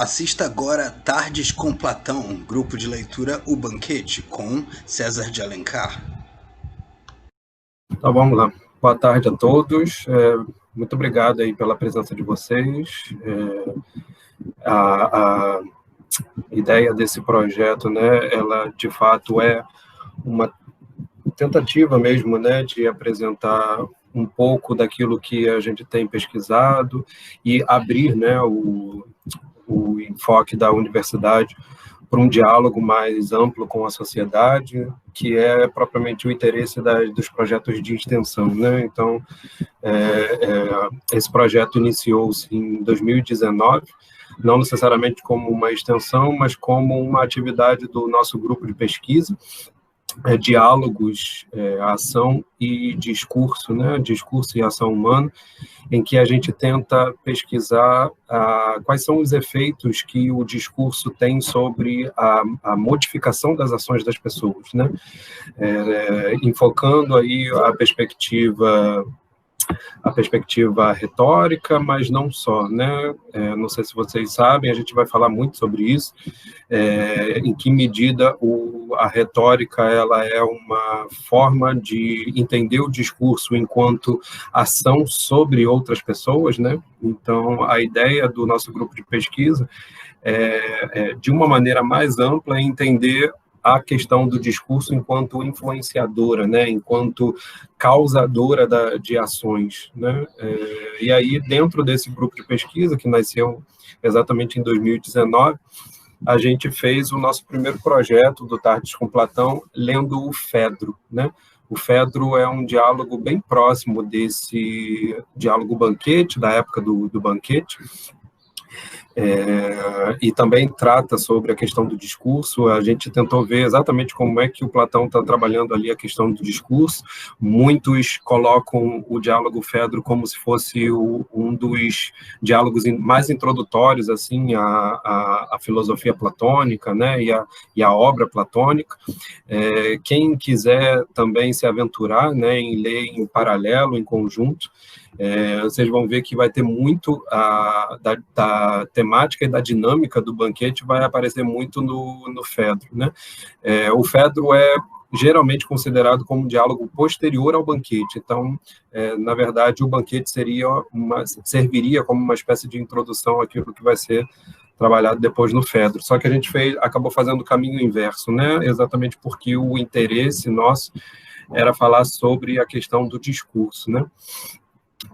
Assista agora Tardes com Platão, grupo de leitura O Banquete, com César de Alencar. Então, vamos lá. Boa tarde a todos. Muito obrigado aí pela presença de vocês. A ideia desse projeto, né, ela de fato é uma tentativa mesmo, né, de apresentar um pouco daquilo que a gente tem pesquisado e abrir, né, o enfoque da universidade para um diálogo mais amplo com a sociedade, que é propriamente o interesse dos projetos de extensão, né? Então, esse projeto iniciou-se em 2019, não necessariamente como uma extensão, mas como uma atividade do nosso grupo de pesquisa, diálogos, ação e discurso, né? Discurso e ação humana, em que a gente tenta pesquisar quais são os efeitos que o discurso tem sobre a modificação das ações das pessoas, né? Enfocando aí a perspectiva retórica, mas não só, né? Não sei se vocês sabem, a gente vai falar muito sobre isso, em que medida a retórica ela é uma forma de entender o discurso enquanto ação sobre outras pessoas, né? Então, a ideia do nosso grupo de pesquisa de uma maneira mais ampla, é entender a questão do discurso enquanto influenciadora, né, enquanto causadora de ações, né, e aí dentro desse grupo de pesquisa que nasceu exatamente em 2019, a gente fez o nosso primeiro projeto do Tardes com Platão lendo o Fedro, né. O Fedro é um diálogo bem próximo desse diálogo banquete, da época do banquete, e também trata sobre a questão do discurso. A gente tentou ver exatamente como é que o Platão está trabalhando ali a questão do discurso. Muitos colocam o diálogo Fedro como se fosse um dos diálogos mais introdutórios assim à filosofia platônica, né, e a obra platônica. Quem quiser também se aventurar, né, em ler em paralelo, em conjunto, vocês vão ver que vai ter muito da temática e da dinâmica do banquete vai aparecer muito no Fedro, né? O Fedro é geralmente considerado como um diálogo posterior ao banquete. Então, na verdade, o banquete serviria como uma espécie de introdução àquilo que vai ser trabalhado depois no Fedro. Só que a gente acabou fazendo o caminho inverso, né? Exatamente porque o interesse nosso era falar sobre a questão do discurso, né?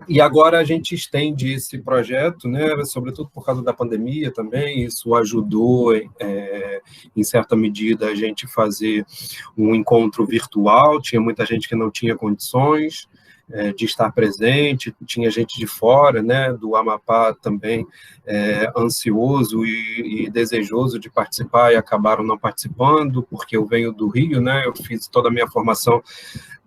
E agora a gente estende esse projeto, né, sobretudo por causa da pandemia também, isso ajudou, em certa medida, a gente fazer um encontro virtual, tinha muita gente que não tinha condições de estar presente, tinha gente de fora, né, do Amapá também, ansioso e desejoso de participar e acabaram não participando, porque eu venho do Rio, né, eu fiz toda a minha formação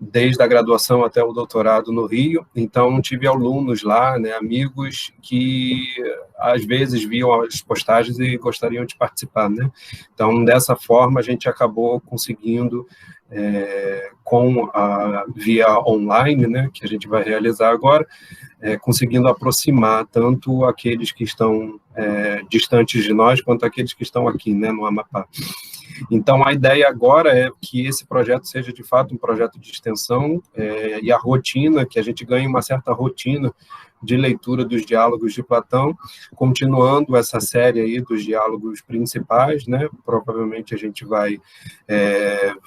desde a graduação até o doutorado no Rio, então tive alunos lá, né, amigos que às vezes viam as postagens e gostariam de participar, né? Então, dessa forma, a gente acabou conseguindo, com a via online, né, que a gente vai realizar agora, conseguindo aproximar tanto aqueles que estão distantes de nós, quanto aqueles que estão aqui, né, no Amapá. Então, a ideia agora é que esse projeto seja, de fato, um projeto de extensão, e a rotina, que a gente ganhe uma certa rotina de leitura dos diálogos de Platão, continuando essa série aí dos diálogos principais, né? Provavelmente a gente vai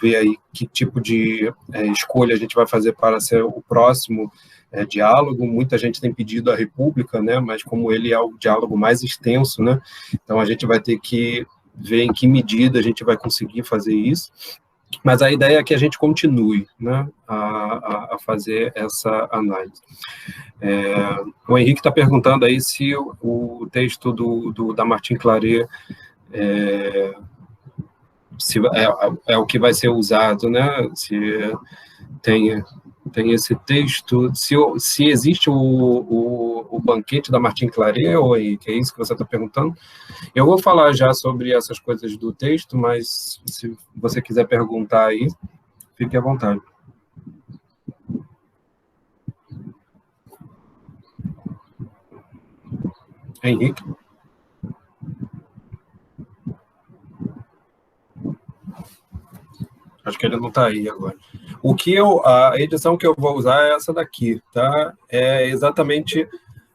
ver aí que tipo de escolha a gente vai fazer para ser o próximo diálogo. Muita gente tem pedido a República, né? Mas como ele é o diálogo mais extenso, né? Então a gente vai ter que ver em que medida a gente vai conseguir fazer isso, mas a ideia é que a gente continue, né, a fazer essa análise. O Henrique está perguntando aí se o texto da Martin Claret se é o que vai ser usado, né, se tem esse texto, se existe o banquete da Martin Claret, ou Henrique, é isso que você está perguntando? Eu vou falar já sobre essas coisas do texto, mas se você quiser perguntar aí, fique à vontade. Henrique? Acho que ele não está aí agora. A edição que eu vou usar é essa daqui, tá? É exatamente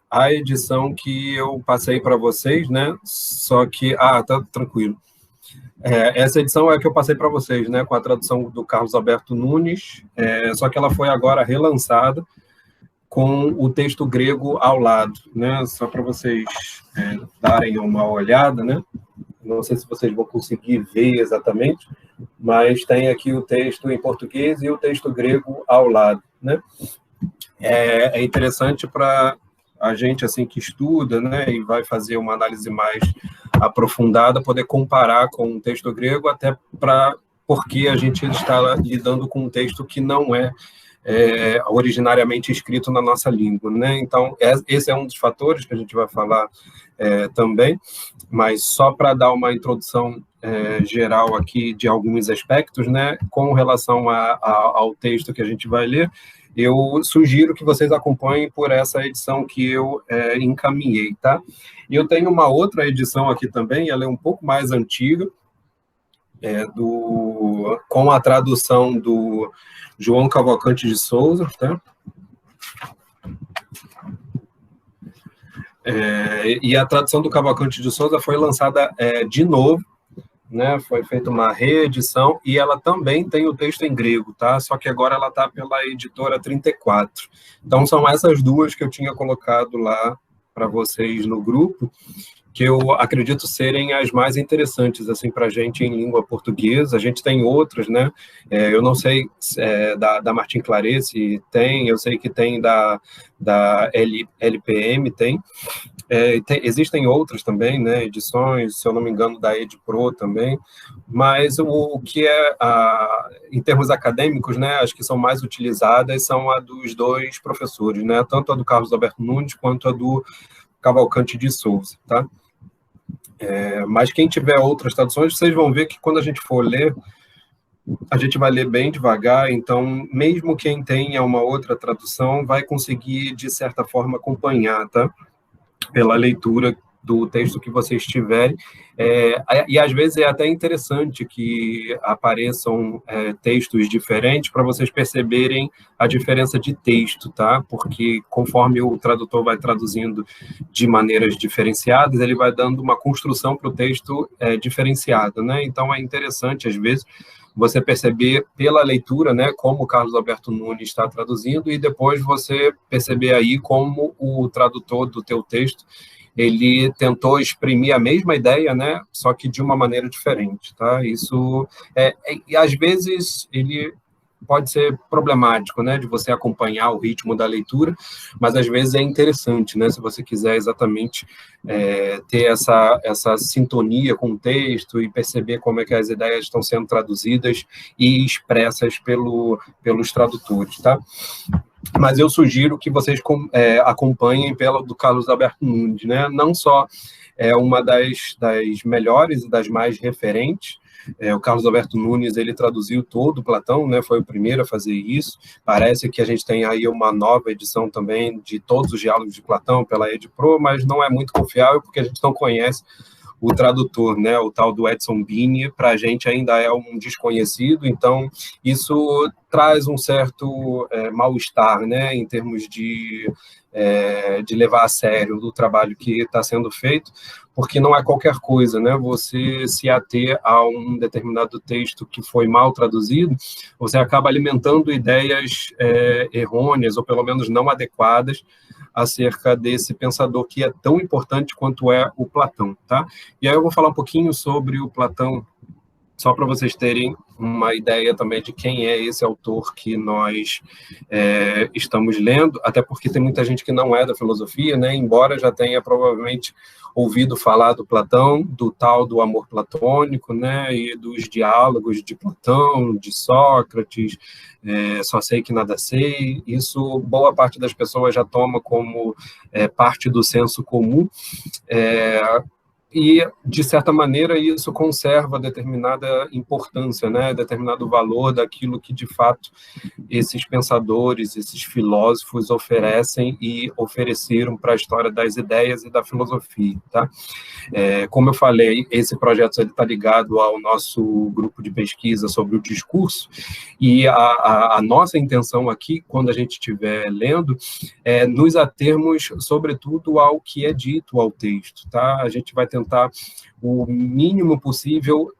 a edição que eu passei para vocês, né? Só que... tá tranquilo. Essa edição é a que eu passei para vocês, né? Com a tradução do Carlos Alberto Nunes, só que ela foi agora relançada com o texto grego ao lado, né? Só para vocês darem uma olhada, né? Não sei se vocês vão conseguir ver exatamente, mas tem aqui o texto em português e o texto grego ao lado, né? É interessante para a gente assim que estuda, né, e vai fazer uma análise mais aprofundada, poder comparar com o texto grego, até porque a gente está lidando com um texto que não é originariamente escrito na nossa língua, né? Então, esse é um dos fatores que a gente vai falar também, mas só para dar uma introdução geral aqui de alguns aspectos, né? Com relação ao texto que a gente vai ler, eu sugiro que vocês acompanhem por essa edição que eu encaminhei, tá? E eu tenho uma outra edição aqui também, ela é um pouco mais antiga, com a tradução do João Cavalcante de Souza, tá? E a tradução do Cavalcante de Souza foi lançada de novo, né? Foi feita uma reedição, e ela também tem o texto em grego, tá? Só que agora ela está pela editora 34. Então, são essas duas que eu tinha colocado lá para vocês no grupo, que eu acredito serem as mais interessantes assim, para a gente em língua portuguesa. A gente tem outras, né? Eu não sei da Martin Claret se tem, eu sei que tem da LPM, existem outras também, né? Edições, se eu não me engano, da EdPro também, mas o que em termos acadêmicos, né, as que são mais utilizadas são a dos dois professores, né? Tanto a do Carlos Alberto Nunes quanto a do Cavalcante de Souza, tá? Mas quem tiver outras traduções, vocês vão ver que quando a gente for ler, a gente vai ler bem devagar, então mesmo quem tenha uma outra tradução vai conseguir, de certa forma, acompanhar, tá? Pela leitura do texto que vocês tiverem, e às vezes é até interessante que apareçam textos diferentes para vocês perceberem a diferença de texto, tá? Porque conforme o tradutor vai traduzindo de maneiras diferenciadas, ele vai dando uma construção para o texto diferenciada, né? Então é interessante, às vezes, você perceber pela leitura, né, como o Carlos Alberto Nunes está traduzindo, e depois você perceber aí como o tradutor do teu texto ele tentou exprimir a mesma ideia, né, só que de uma maneira diferente, tá? Isso e às vezes ele pode ser problemático, né, de você acompanhar o ritmo da leitura, mas às vezes é interessante, né, se você quiser exatamente ter essa sintonia com o texto e perceber como é que as ideias estão sendo traduzidas e expressas pelos tradutores, tá? Mas eu sugiro que vocês acompanhem pela do Carlos Alberto Nunes, né? Não só é uma das melhores e das mais referentes. O Carlos Alberto Nunes, ele traduziu todo o Platão, né? Foi o primeiro a fazer isso. Parece que a gente tem aí uma nova edição também de todos os diálogos de Platão pela EdPro, mas não é muito confiável porque a gente não conhece o tradutor, né, o tal do Edson Bini, para a gente ainda é um desconhecido, então isso traz um certo mal-estar, né, em termos de levar a sério o trabalho que está sendo feito, porque não é qualquer coisa, né, você se ater a um determinado texto que foi mal traduzido, você acaba alimentando ideias errôneas, ou pelo menos não adequadas, acerca desse pensador que é tão importante quanto é o Platão, tá? E aí eu vou falar um pouquinho sobre o Platão, só para vocês terem uma ideia também de quem é esse autor que nós estamos lendo, até porque tem muita gente que não é da filosofia, né? Embora já tenha provavelmente ouvido falar do Platão, do tal do amor platônico, né? E dos diálogos de Platão, de Sócrates, só sei que nada sei. Isso boa parte das pessoas já toma como parte do senso comum, E, de certa maneira, isso conserva determinada importância, né? Determinado valor daquilo que, de fato, esses pensadores, esses filósofos oferecem e ofereceram para a história das ideias e da filosofia, tá? Como eu falei, esse projeto está ligado ao nosso grupo de pesquisa sobre o discurso, e a nossa intenção aqui, quando a gente estiver lendo, é nos atermos, sobretudo, ao que é dito ao texto, tá? A gente vai tentar o mínimo possível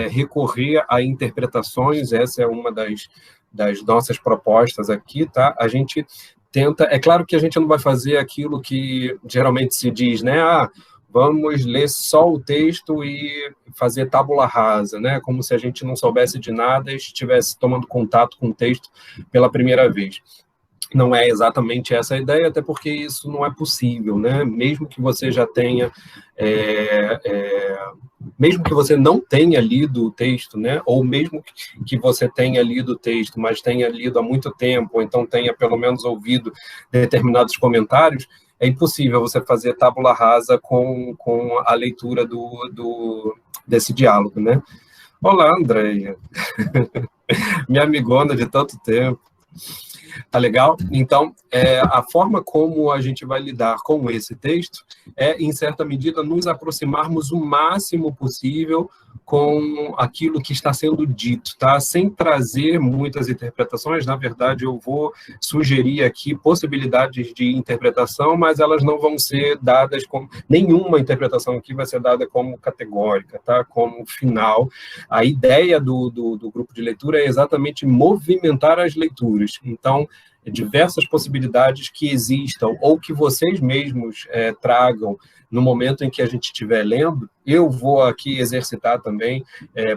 recorrer a interpretações, essa é uma das nossas propostas aqui, tá? A gente tenta, é claro que a gente não vai fazer aquilo que geralmente se diz, né? Vamos ler só o texto e fazer tábula rasa, né? Como se a gente não soubesse de nada e estivesse tomando contato com o texto pela primeira vez. Não é exatamente essa a ideia, até porque isso não é possível, né? Mesmo que você já tenha, mesmo que você não tenha lido o texto, né? Ou mesmo que você tenha lido o texto, mas tenha lido há muito tempo, ou então tenha pelo menos ouvido determinados comentários, é impossível você fazer tábula rasa com a leitura desse diálogo, né? Olá, Andréia, minha amigona de tanto tempo. Tá legal? Então, a forma como a gente vai lidar com esse texto é, em certa medida, nos aproximarmos o máximo possível com aquilo que está sendo dito, tá? Sem trazer muitas interpretações. Na verdade, eu vou sugerir aqui possibilidades de interpretação, mas elas não vão ser dadas como... Nenhuma interpretação aqui vai ser dada como categórica, tá? Como final. A ideia do grupo de leitura é exatamente movimentar as leituras. Então, diversas possibilidades que existam ou que vocês mesmos tragam no momento em que a gente estiver lendo. Eu vou aqui exercitar também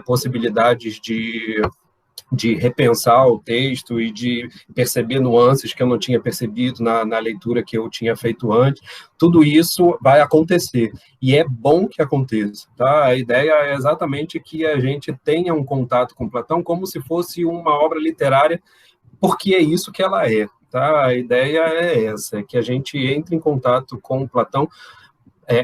possibilidades de repensar o texto e de perceber nuances que eu não tinha percebido na leitura que eu tinha feito antes. Tudo isso vai acontecer, e é bom que aconteça, tá? A ideia é exatamente que a gente tenha um contato com Platão como se fosse uma obra literária, porque é isso que ela é, tá? A ideia é essa, que a gente entre em contato com Platão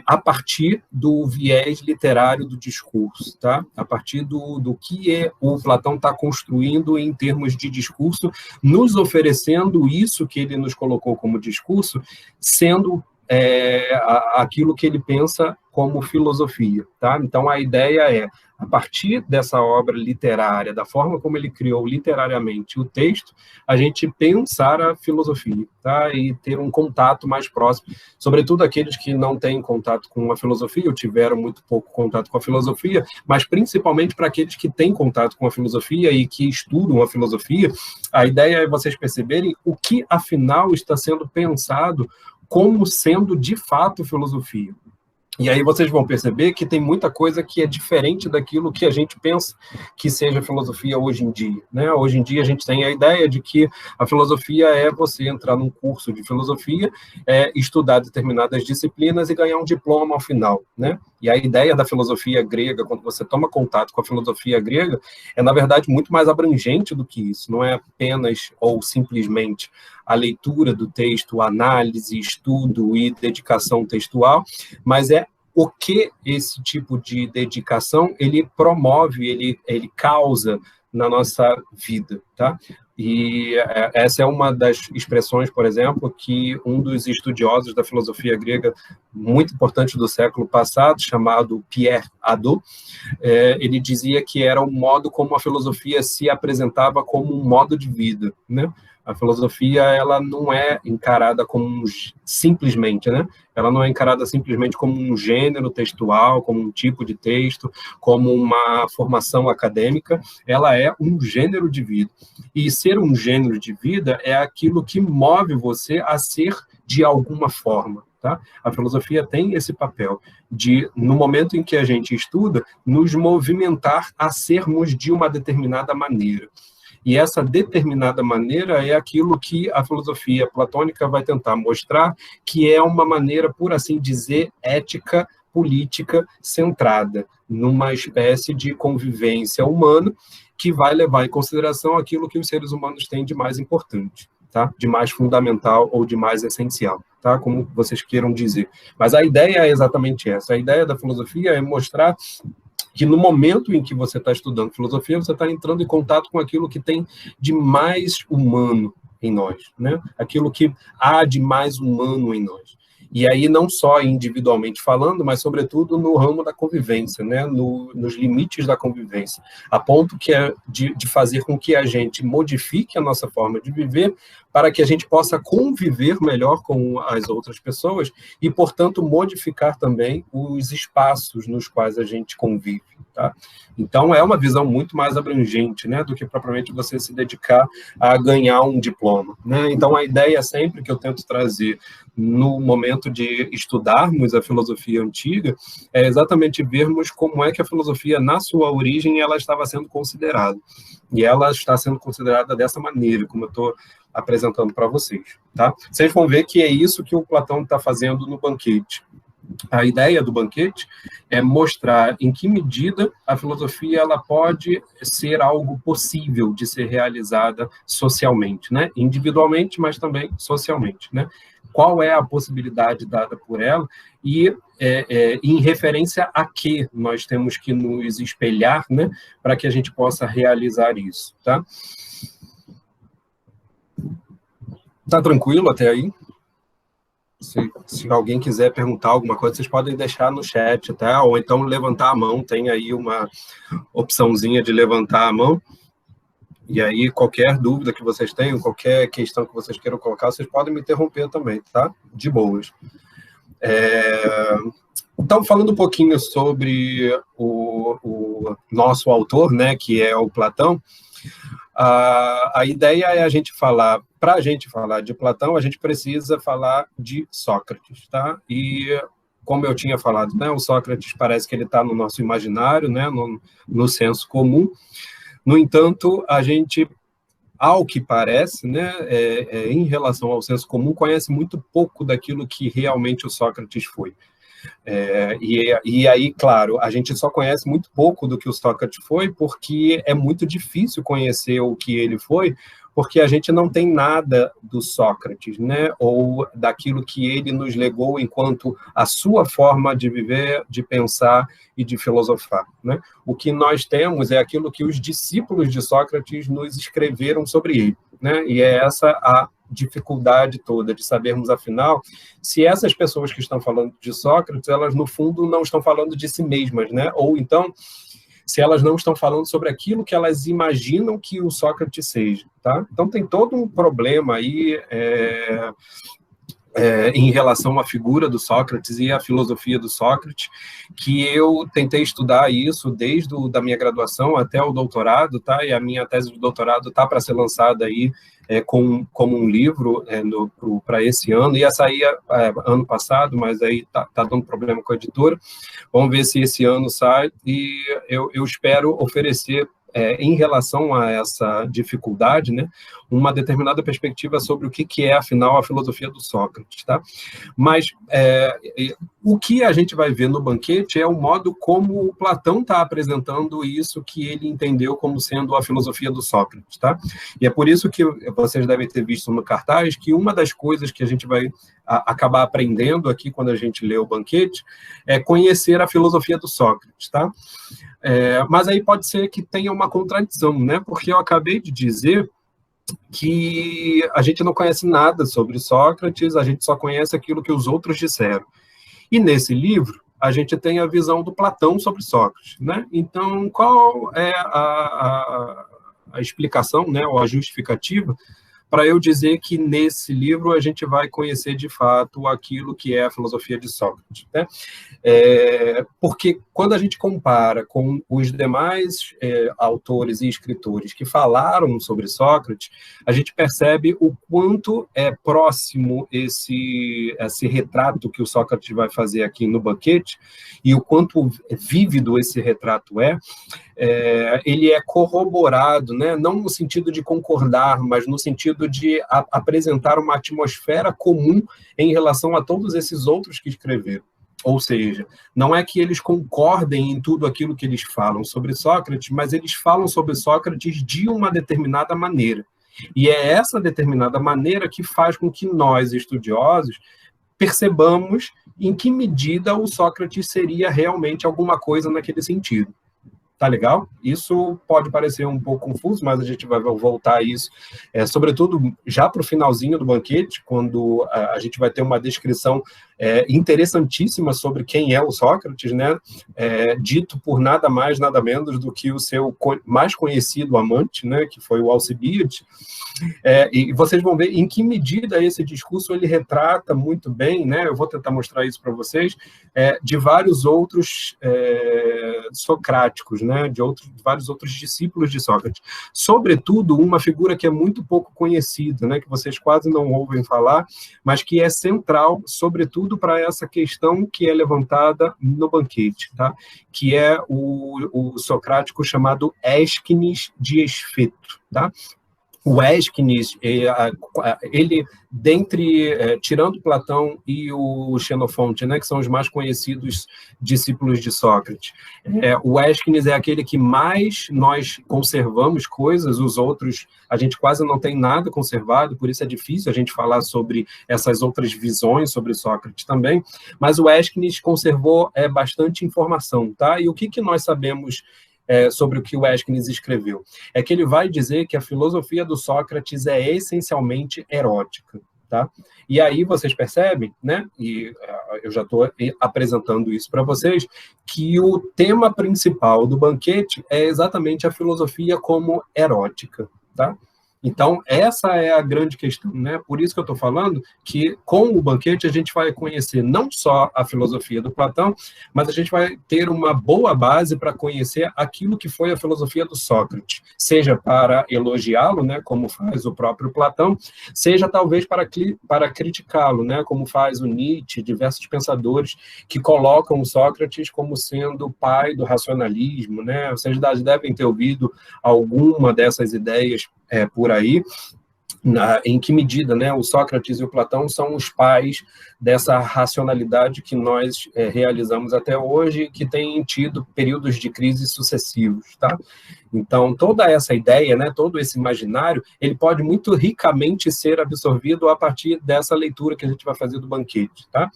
a partir do viés literário do discurso, tá? A partir do que o Platão está construindo em termos de discurso, nos oferecendo isso que ele nos colocou como discurso, sendo aquilo que ele pensa como filosofia, tá? Então, a ideia é, a partir dessa obra literária, da forma como ele criou literariamente o texto, a gente pensar a filosofia, tá? E ter um contato mais próximo, sobretudo aqueles que não têm contato com a filosofia, ou tiveram muito pouco contato com a filosofia, mas principalmente para aqueles que têm contato com a filosofia e que estudam a filosofia, a ideia é vocês perceberem o que, afinal, está sendo pensado como sendo, de fato, filosofia. E aí vocês vão perceber que tem muita coisa que é diferente daquilo que a gente pensa que seja filosofia hoje em dia, né? Hoje em dia a gente tem a ideia de que a filosofia é você entrar num curso de filosofia, estudar determinadas disciplinas e ganhar um diploma ao final, né? E a ideia da filosofia grega, quando você toma contato com a filosofia grega, é, na verdade, muito mais abrangente do que isso. Não é apenas ou simplesmente a leitura do texto, análise, estudo e dedicação textual, mas é o que esse tipo de dedicação ele promove, ele causa na nossa vida, tá? E essa é uma das expressões, por exemplo, que um dos estudiosos da filosofia grega muito importante do século passado, chamado Pierre Hadot, ele dizia que era o modo como a filosofia se apresentava como um modo de vida, né? A filosofia, ela não é encarada como simplesmente, né? Ela não é encarada simplesmente como um gênero textual, como um tipo de texto, como uma formação acadêmica. Ela é um gênero de vida. E ser um gênero de vida é aquilo que move você a ser de alguma forma, tá? A filosofia tem esse papel de, no momento em que a gente estuda, nos movimentar a sermos de uma determinada maneira. E essa determinada maneira é aquilo que a filosofia platônica vai tentar mostrar, que é uma maneira, por assim dizer, ética, política, centrada numa espécie de convivência humana que vai levar em consideração aquilo que os seres humanos têm de mais importante. tá? De mais fundamental ou de mais essencial, tá? Como vocês queiram dizer. Mas a ideia é exatamente essa. A ideia da filosofia é mostrar que no momento em que você está estudando filosofia, você está entrando em contato com aquilo que tem de mais humano em nós, né? Aquilo que há de mais humano em nós. E aí não só individualmente falando, mas sobretudo no ramo da convivência, né? Nos limites da convivência, a ponto que é de fazer com que a gente modifique a nossa forma de viver para que a gente possa conviver melhor com as outras pessoas e, portanto, modificar também os espaços nos quais a gente convive, tá? Então, é uma visão muito mais abrangente, né, do que propriamente você se dedicar a ganhar um diploma, né? Então, a ideia sempre que eu tento trazer no momento de estudarmos a filosofia antiga é exatamente vermos como é que a filosofia, na sua origem, ela estava sendo considerada. E ela está sendo considerada dessa maneira, como eu estou apresentando para vocês, tá? Vocês vão ver que é isso que o Platão está fazendo no banquete. A ideia do banquete é mostrar em que medida a filosofia ela pode ser algo possível de ser realizada socialmente, né? Individualmente, mas também socialmente, né? Qual é a possibilidade dada por ela e em referência a que nós temos que nos espelhar, né? Para que a gente possa realizar isso, tá? Tá tranquilo até aí? Se alguém quiser perguntar alguma coisa, vocês podem deixar no chat, tá? Ou então levantar a mão, tem aí uma opçãozinha de levantar a mão. E aí, qualquer dúvida que vocês tenham, qualquer questão que vocês queiram colocar, vocês podem me interromper também, tá? De boas. Então, falando um pouquinho sobre o nosso autor, né, que é o Platão, a ideia é a gente falar, para a gente falar de Platão, a gente precisa falar de Sócrates, tá? E, como eu tinha falado, né, o Sócrates parece que ele está no nosso imaginário, né, no senso comum. No entanto, a gente, ao que parece, né, em relação ao senso comum, conhece muito pouco daquilo que realmente o Sócrates foi. E aí, claro, a gente só conhece muito pouco do que o Sócrates foi, porque é muito difícil conhecer o que ele foi, porque a gente não tem nada do Sócrates, né? Ou daquilo que ele nos legou enquanto a sua forma de viver, de pensar e de filosofar, né? O que nós temos é aquilo que os discípulos de Sócrates nos escreveram sobre ele, né? E é essa a dificuldade toda de sabermos, afinal, se essas pessoas que estão falando de Sócrates, elas, no fundo, não estão falando de si mesmas, né? Ou, então, se elas não estão falando sobre aquilo que elas imaginam que o Sócrates seja, tá? Então, tem todo um problema aí em relação à figura do Sócrates e à filosofia do Sócrates, que eu tentei estudar isso desde da minha graduação até o doutorado, tá? E a minha tese de doutorado está para ser lançada aí como um livro para esse ano, ia sair ano passado, mas aí tá dando problema com a editora. Vamos ver se esse ano sai, e eu espero oferecer, em relação a essa dificuldade, né, uma determinada perspectiva sobre o que é, afinal, a filosofia do Sócrates, tá? Mas o que a gente vai ver no banquete é o modo como o Platão está apresentando isso que ele entendeu como sendo a filosofia do Sócrates, tá? E é por isso que vocês devem ter visto no cartaz que uma das coisas que a gente vai acabar aprendendo aqui quando a gente lê o banquete é conhecer a filosofia do Sócrates, tá? Mas aí pode ser que tenha uma contradição, né? Porque eu acabei de dizer que a gente não conhece nada sobre Sócrates, a gente só conhece aquilo que os outros disseram. E nesse livro, a gente tem a visão do Platão sobre Sócrates, né? Então, qual é a explicação, né, ou a justificativa para eu dizer que nesse livro a gente vai conhecer de fato aquilo que é a filosofia de Sócrates, né? Porque quando a gente compara com os demais autores e escritores que falaram sobre Sócrates, a gente percebe o quanto é próximo esse retrato que o Sócrates vai fazer aqui no banquete, e o quanto vívido esse retrato ele é corroborado, né? Não no sentido de concordar, mas no sentido de apresentar uma atmosfera comum em relação a todos esses outros que escreveram. Ou seja, não é que eles concordem em tudo aquilo que eles falam sobre Sócrates, mas eles falam sobre Sócrates de uma determinada maneira. E é essa determinada maneira que faz com que nós, estudiosos, percebamos em que medida o Sócrates seria realmente alguma coisa naquele sentido. Tá legal? Isso pode parecer um pouco confuso, mas a gente vai voltar a isso, sobretudo já para o finalzinho do banquete, quando a gente vai ter uma descrição interessantíssima sobre quem é o Sócrates, né? Dito por nada mais, nada menos do que o seu mais conhecido amante, né? Que foi o Alcibiades. E vocês vão ver em que medida esse discurso ele retrata muito bem, né? Eu vou tentar mostrar isso para vocês, de vários outros socráticos, né? De vários outros discípulos de Sócrates. Sobretudo, uma figura que é muito pouco conhecida, né? Que vocês quase não ouvem falar, mas que é central, sobretudo, para essa questão que é levantada no banquete, tá? Que é o socrático chamado Ésquines de Esfeto, tá? O Ésquines, ele, tirando Platão e o Xenofonte, né, que são os mais conhecidos discípulos de Sócrates, o Ésquines é aquele que mais nós conservamos coisas, os outros, a gente quase não tem nada conservado, por isso é difícil a gente falar sobre essas outras visões sobre Sócrates também, mas o Ésquines conservou bastante informação, tá? E o que nós sabemos sobre o que o Ésquines escreveu? É que ele vai dizer que a filosofia do Sócrates é essencialmente erótica, tá? E aí vocês percebem, né? E eu já estou apresentando isso para vocês, que o tema principal do banquete é exatamente a filosofia como erótica, tá? Então, essa é a grande questão, né? Por isso que eu estou falando que, com o banquete, a gente vai conhecer não só a filosofia do Platão, mas a gente vai ter uma boa base para conhecer aquilo que foi a filosofia do Sócrates, seja para elogiá-lo, né, como faz o próprio Platão, seja talvez para criticá-lo, né, como faz o Nietzsche, diversos pensadores que colocam o Sócrates como sendo o pai do racionalismo, né? Vocês devem ter ouvido alguma dessas ideias por aí, em que medida, né, o Sócrates e o Platão são os pais dessa racionalidade que nós realizamos até hoje, que tem tido períodos de crise sucessivos, tá? Então, toda essa ideia, né, todo esse imaginário, ele pode muito ricamente ser absorvido a partir dessa leitura que a gente vai fazer do banquete, tá?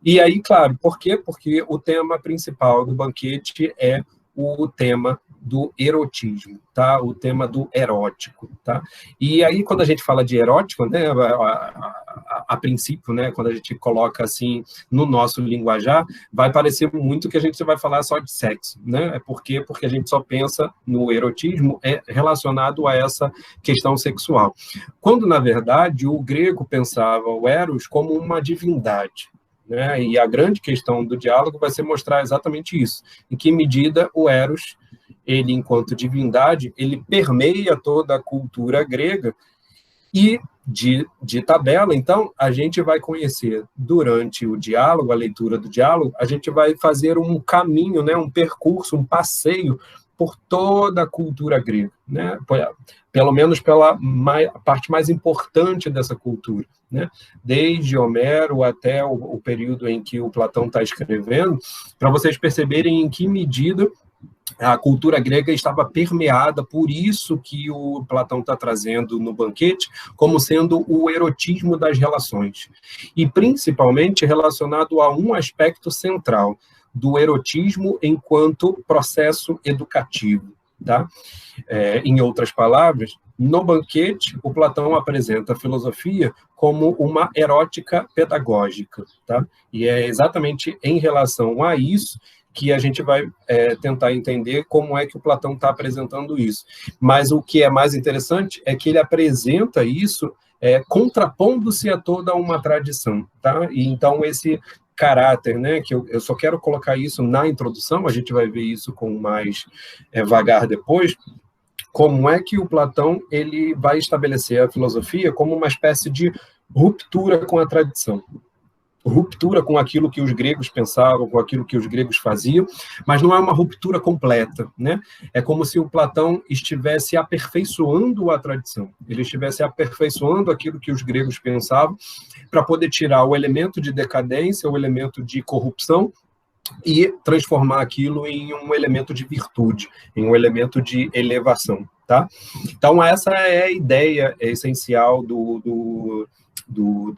E aí, claro, por quê? Porque o tema principal do banquete é o tema do erotismo, tá? O tema do erótico, tá? E aí, quando a gente fala de erótico, né, a princípio, né, quando a gente coloca assim no nosso linguajar, vai parecer muito que a gente vai falar só de sexo, né? Porque a gente só pensa no erotismo relacionado a essa questão sexual. Quando, na verdade, o grego pensava o eros como uma divindade, né? E a grande questão do diálogo vai ser mostrar exatamente isso. Em que medida o eros, ele, enquanto divindade, ele permeia toda a cultura grega e, de tabela, então, a gente vai conhecer, durante o diálogo, a leitura do diálogo, a gente vai fazer um caminho, né, um percurso, um passeio por toda a cultura grega, né? Pelo menos pela parte mais importante dessa cultura, né? Desde Homero até o período em que o Platão está escrevendo, para vocês perceberem em que medida a cultura grega estava permeada, por isso que o Platão está trazendo no banquete, como sendo o erotismo das relações. E principalmente relacionado a um aspecto central, do erotismo enquanto processo educativo, tá? Em outras palavras, no banquete, o Platão apresenta a filosofia como uma erótica pedagógica, tá? E é exatamente em relação a isso que a gente vai tentar entender como é que o Platão está apresentando isso. Mas o que é mais interessante é que ele apresenta isso contrapondo-se a toda uma tradição, tá? E então esse caráter, né, que eu só quero colocar isso na introdução, a gente vai ver isso com mais vagar depois, como é que o Platão ele vai estabelecer a filosofia como uma espécie de ruptura com a tradição. Ruptura com aquilo que os gregos pensavam, com aquilo que os gregos faziam, mas não é uma ruptura completa, né? É como se o Platão estivesse aperfeiçoando a tradição, ele estivesse aperfeiçoando aquilo que os gregos pensavam, para poder tirar o elemento de decadência, o elemento de corrupção, e transformar aquilo em um elemento de virtude, em um elemento de elevação, tá? Então, essa é a ideia essencial do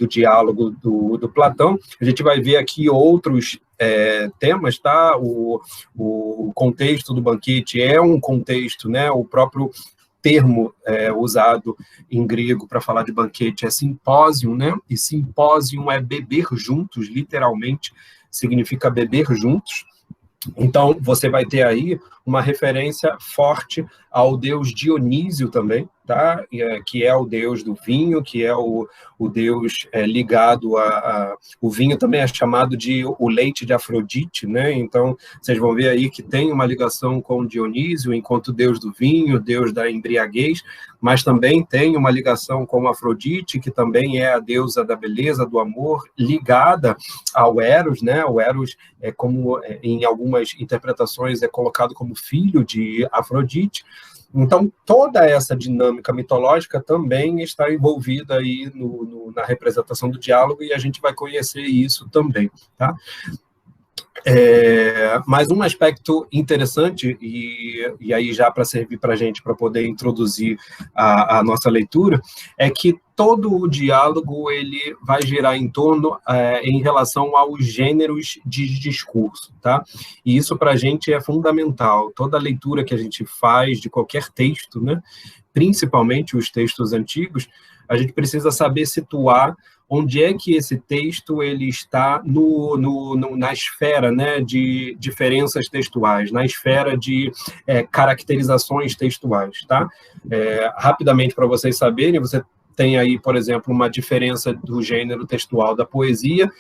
diálogo do Platão. A gente vai ver aqui outros temas, tá? O contexto do banquete é um contexto, né? O próprio termo usado em grego para falar de banquete é simpósio, né? E simpósio é beber juntos, literalmente, significa beber juntos. Então, você vai ter aí uma referência forte ao deus Dionísio também, tá? Que é o deus do vinho, que é o deus ligado o vinho também é chamado de o leite de Afrodite, né? Então, vocês vão ver aí que tem uma ligação com Dionísio, enquanto deus do vinho, deus da embriaguez, mas também tem uma ligação com Afrodite, que também é a deusa da beleza, do amor, ligada ao Eros, né? O Eros é como, em algumas interpretações, é colocado como filho de Afrodite. Então, toda essa dinâmica mitológica também está envolvida aí na representação do diálogo, e a gente vai conhecer isso também, tá? Mas um aspecto interessante, e aí já para servir para a gente, para poder introduzir a nossa leitura, é que todo o diálogo ele vai girar em torno, em relação aos gêneros de discurso, tá? E isso para a gente é fundamental. Toda leitura que a gente faz de qualquer texto, né, principalmente os textos antigos, a gente precisa saber situar onde é que esse texto ele está na esfera, né, de diferenças textuais, na esfera de caracterizações textuais, tá? Rapidamente, para vocês saberem, você tem aí, por exemplo, uma diferença do gênero textual da poesia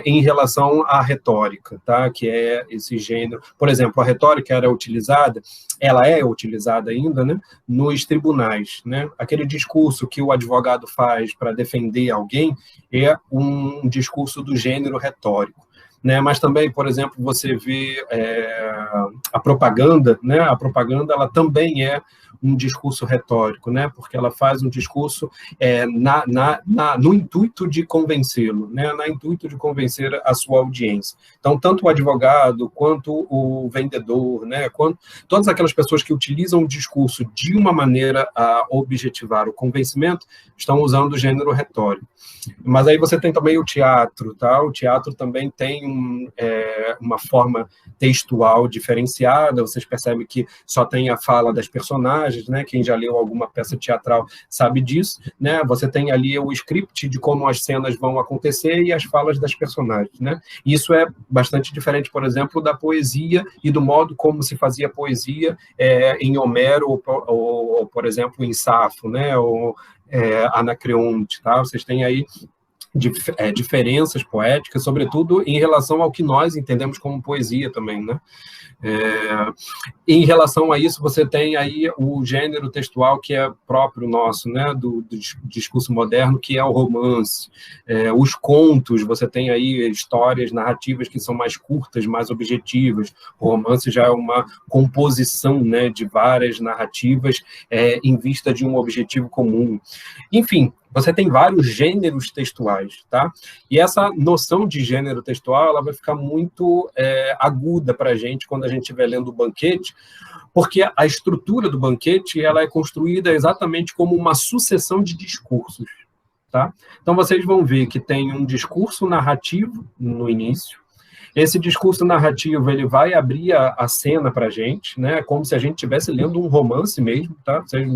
em relação à retórica, tá? Que é esse gênero. Por exemplo, a retórica ela é utilizada ainda, né, nos tribunais, né? Aquele discurso que o advogado faz para defender alguém é um discurso do gênero retórico. Né, mas também, por exemplo, você vê a propaganda, né? A propaganda ela também é um discurso retórico, né? Porque ela faz um discurso no intuito de convencê-lo, né? No intuito de convencer a sua audiência. Então, tanto o advogado quanto o vendedor, né? Todas aquelas pessoas que utilizam o discurso de uma maneira a objetivar o convencimento estão usando o gênero retórico. Mas aí você tem também o teatro, tá? O teatro também tem uma forma textual diferenciada, vocês percebem que só tem a fala das personagens, né? Quem já leu alguma peça teatral sabe disso, né? Você tem ali o script de como as cenas vão acontecer e as falas das personagens, né? Isso é bastante diferente, por exemplo, da poesia e do modo como se fazia poesia em Homero ou, por exemplo, em Safo, né? Ou Anacreonte, tá? Vocês têm aí diferenças poéticas, sobretudo em relação ao que nós entendemos como poesia também, né? Em relação a isso, você tem aí o gênero textual que é próprio nosso, né, do discurso moderno, que é o romance. Os contos, você tem aí histórias, narrativas que são mais curtas, mais objetivas. O romance já é uma composição, né, de várias narrativas em vista de um objetivo comum. Enfim, você tem vários gêneros textuais, tá? E essa noção de gênero textual ela vai ficar muito aguda para a gente quando a gente estiver lendo o Banquete, porque a estrutura do Banquete ela é construída exatamente como uma sucessão de discursos, tá? Então, vocês vão ver que tem um discurso narrativo no início. Esse discurso narrativo ele vai abrir a cena para a gente, né? Como se a gente estivesse lendo um romance mesmo, tá? Vocês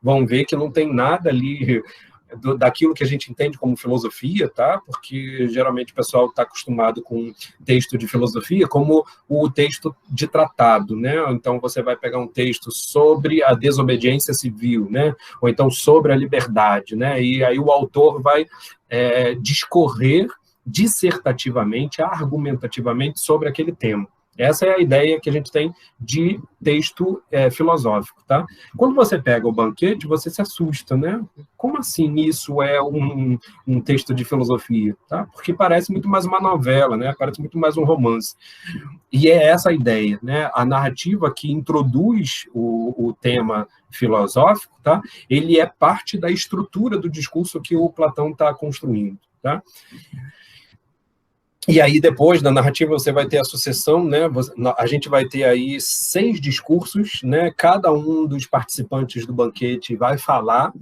vão ver que não tem nada ali daquilo que a gente entende como filosofia, tá? Porque geralmente o pessoal está acostumado com texto de filosofia como o texto de tratado, né? Então você vai pegar um texto sobre a desobediência civil, né? Ou então sobre a liberdade, né? E aí o autor vai discorrer dissertativamente, argumentativamente sobre aquele tema. Essa é a ideia que a gente tem de texto filosófico, tá? Quando você pega o Banquete, você se assusta, né? Como assim isso é um texto de filosofia, tá? Porque parece muito mais uma novela, né? Parece muito mais um romance. E é essa a ideia, né? A narrativa que introduz o tema filosófico, tá? Ele é parte da estrutura do discurso que o Platão está construindo, tá? E aí, depois da narrativa, você vai ter a sucessão, né? A gente vai ter aí 6 discursos, né? Cada um dos participantes do banquete vai falar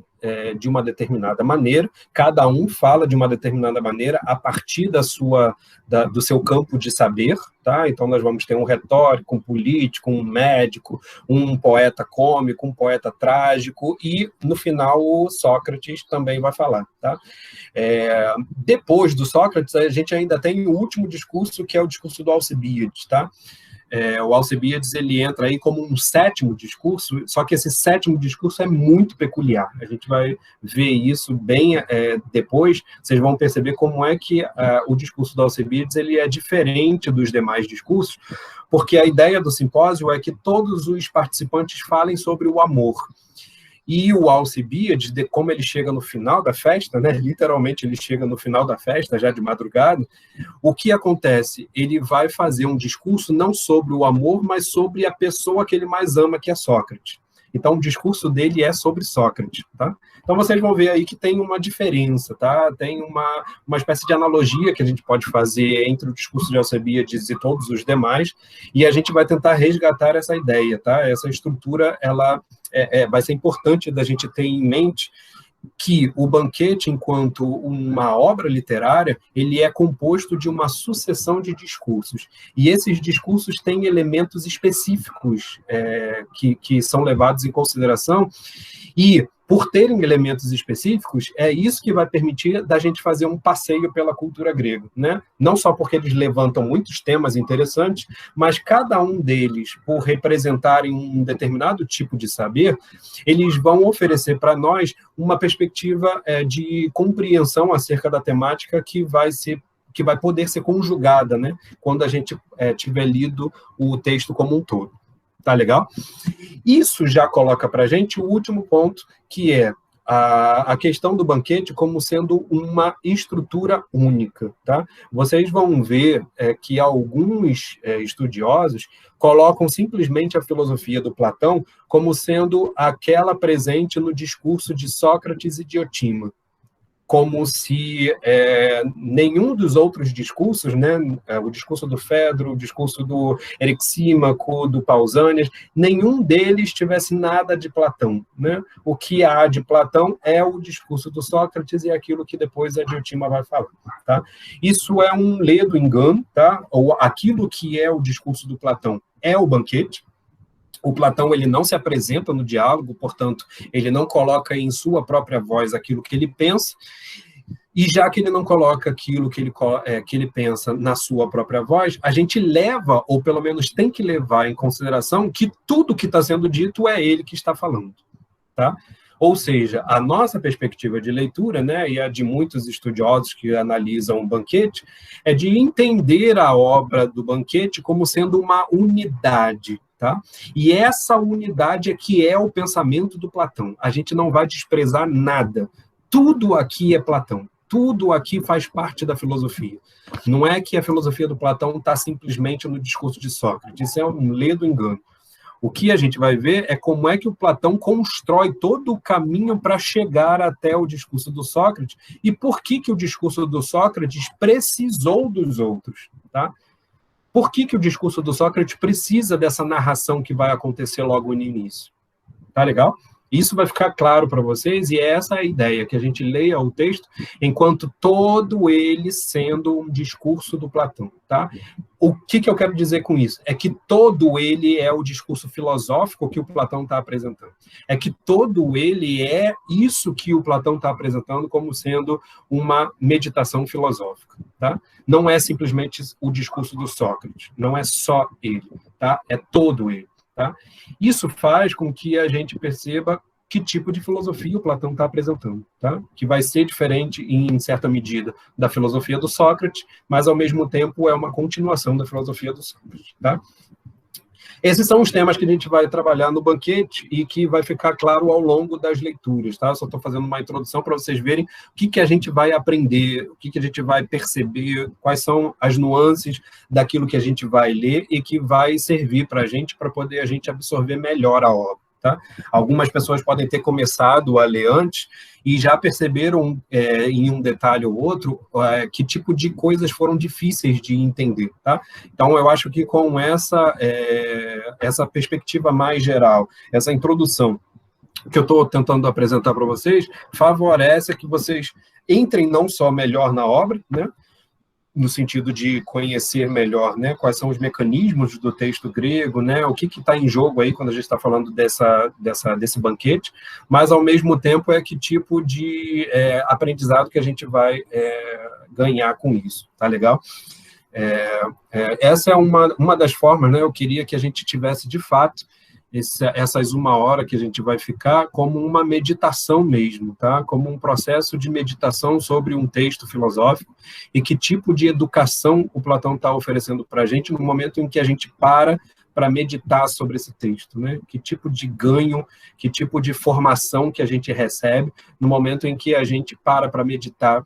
de uma determinada maneira, cada um fala de uma determinada maneira a partir do seu campo de saber, tá? Então, nós vamos ter um retórico, um político, um médico, um poeta cômico, um poeta trágico, e, no final, o Sócrates também vai falar, tá? Depois do Sócrates, a gente ainda tem o último discurso, que é o discurso do Alcibíades, tá? O Alcibíades, ele entra aí como um 7º discurso, só que esse 7º discurso é muito peculiar. A gente vai ver isso bem depois, vocês vão perceber como é que o discurso do Alcibíades ele é diferente dos demais discursos, porque a ideia do simpósio é que todos os participantes falem sobre o amor. E o Alcibíades, como ele chega no final da festa, né, literalmente ele chega no final da festa, já de madrugada, o que acontece? Ele vai fazer um discurso não sobre o amor, mas sobre a pessoa que ele mais ama, que é Sócrates. Então, o discurso dele é sobre Sócrates, tá? Então, vocês vão ver aí que tem uma diferença, tá? Tem uma espécie de analogia que a gente pode fazer entre o discurso de Alcibíades e todos os demais, e a gente vai tentar resgatar essa ideia, tá? Essa estrutura, ela vai ser importante da gente ter em mente que o banquete, enquanto uma obra literária, ele é composto de uma sucessão de discursos. E esses discursos têm elementos específicos que são levados em consideração, e, por terem elementos específicos, é isso que vai permitir da gente fazer um passeio pela cultura grega, né? Não só porque eles levantam muitos temas interessantes, mas cada um deles, por representarem um determinado tipo de saber, eles vão oferecer para nós uma perspectiva de compreensão acerca da temática que vai poder ser conjugada, né? Quando a gente tiver lido o texto como um todo. Tá legal? Isso já coloca para a gente o último ponto, que é a questão do banquete como sendo uma estrutura única, tá? Vocês vão ver que alguns estudiosos colocam simplesmente a filosofia do Platão como sendo aquela presente no discurso de Sócrates e Diotima, como se nenhum dos outros discursos, né, o discurso do Fedro, o discurso do Erixímaco, do Pausanias, nenhum deles tivesse nada de Platão, né? O que há de Platão é o discurso do Sócrates e aquilo que depois a Diotima vai falar, tá? Isso é um ledo engano, tá? Ou aquilo que é o discurso do Platão é o banquete. O Platão ele não se apresenta no diálogo, portanto, ele não coloca em sua própria voz aquilo que ele pensa, e já que ele não coloca aquilo que ele pensa na sua própria voz, a gente leva, ou pelo menos tem que levar em consideração, que tudo que está sendo dito é ele que está falando, tá? Ou seja, a nossa perspectiva de leitura, né, e a de muitos estudiosos que analisam o banquete, é de entender a obra do banquete como sendo uma unidade, tá? E essa unidade é que é o pensamento do Platão. A gente não vai desprezar nada. Tudo aqui é Platão. Tudo aqui faz parte da filosofia. Não é que a filosofia do Platão está simplesmente no discurso de Sócrates. Isso é um ledo engano. O que a gente vai ver é como é que o Platão constrói todo o caminho para chegar até o discurso do Sócrates e por que o discurso do Sócrates precisou dos outros, tá? Por que o discurso do Sócrates precisa dessa narração que vai acontecer logo no início? Tá legal? Isso vai ficar claro para vocês, e é essa a ideia, que a gente leia o texto enquanto todo ele sendo um discurso do Platão, tá? O que eu quero dizer com isso? É que todo ele é o discurso filosófico que o Platão está apresentando. É que todo ele é isso que o Platão está apresentando como sendo uma meditação filosófica, tá? Não é simplesmente o discurso do Sócrates, não é só ele, tá? É todo ele. Tá? Isso faz com que a gente perceba que tipo de filosofia o Platão está apresentando, tá? Que vai ser diferente, em certa medida, da filosofia do Sócrates, mas, ao mesmo tempo, é uma continuação da filosofia do Sócrates. Tá? Esses são os temas que a gente vai trabalhar no banquete e que vai ficar claro ao longo das leituras. Tá? Só estou fazendo uma introdução para vocês verem o que a gente vai aprender, o que a gente vai perceber, quais são as nuances daquilo que a gente vai ler e que vai servir para a gente poder a gente absorver melhor a obra. tá? Algumas pessoas podem ter começado a ler antes e já perceberam, em um detalhe ou outro, que tipo de coisas foram difíceis de entender, tá? Então, eu acho que com essa perspectiva mais geral, essa introdução que eu estou tentando apresentar para vocês, favorece que vocês entrem não só melhor na obra, né, no sentido de conhecer melhor, né, quais são os mecanismos do texto grego, né, o que está em jogo aí quando a gente está falando desse banquete, mas, ao mesmo tempo, que tipo de aprendizado que a gente vai ganhar com isso, tá legal? Essa é uma das formas, né, eu queria que a gente tivesse, de fato, essas 1 hora que a gente vai ficar como uma meditação mesmo, tá? Como um processo de meditação sobre um texto filosófico e que tipo de educação o Platão está oferecendo para a gente no momento em que a gente para meditar sobre esse texto, né? Que tipo de ganho, que tipo de formação que a gente recebe no momento em que a gente para meditar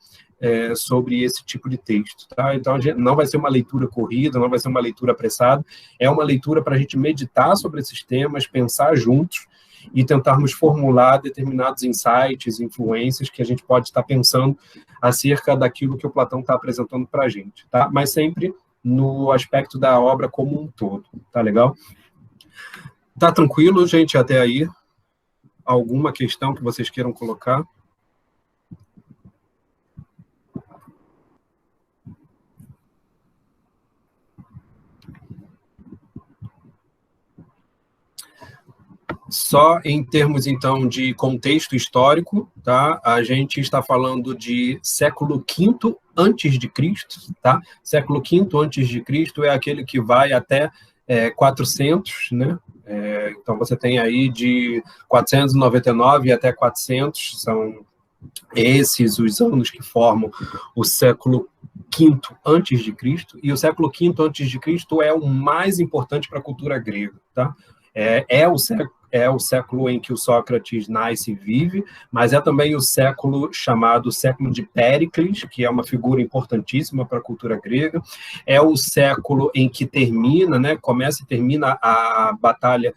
sobre esse tipo de texto, tá? Então, não vai ser uma leitura corrida, não vai ser uma leitura apressada, é uma leitura para a gente meditar sobre esses temas, pensar juntos e tentarmos formular determinados insights, influências que a gente pode estar pensando acerca daquilo que o Platão está apresentando para a gente, tá? Mas sempre no aspecto da obra como um todo, tá legal? Tá tranquilo, gente, até aí? Alguma questão que vocês queiram colocar? Só em termos, então, de contexto histórico, tá? A gente está falando de século V antes de Cristo, tá? Século V antes de Cristo é aquele que vai até 400, né? Então, você tem aí de 499 até 400, são esses os anos que formam o século V antes de Cristo, e o século V antes de Cristo é o mais importante para a cultura grega, tá? É o século em que o Sócrates nasce e vive, mas é também o século chamado século de Péricles, que é uma figura importantíssima para a cultura grega. É o século em que começa e termina a batalha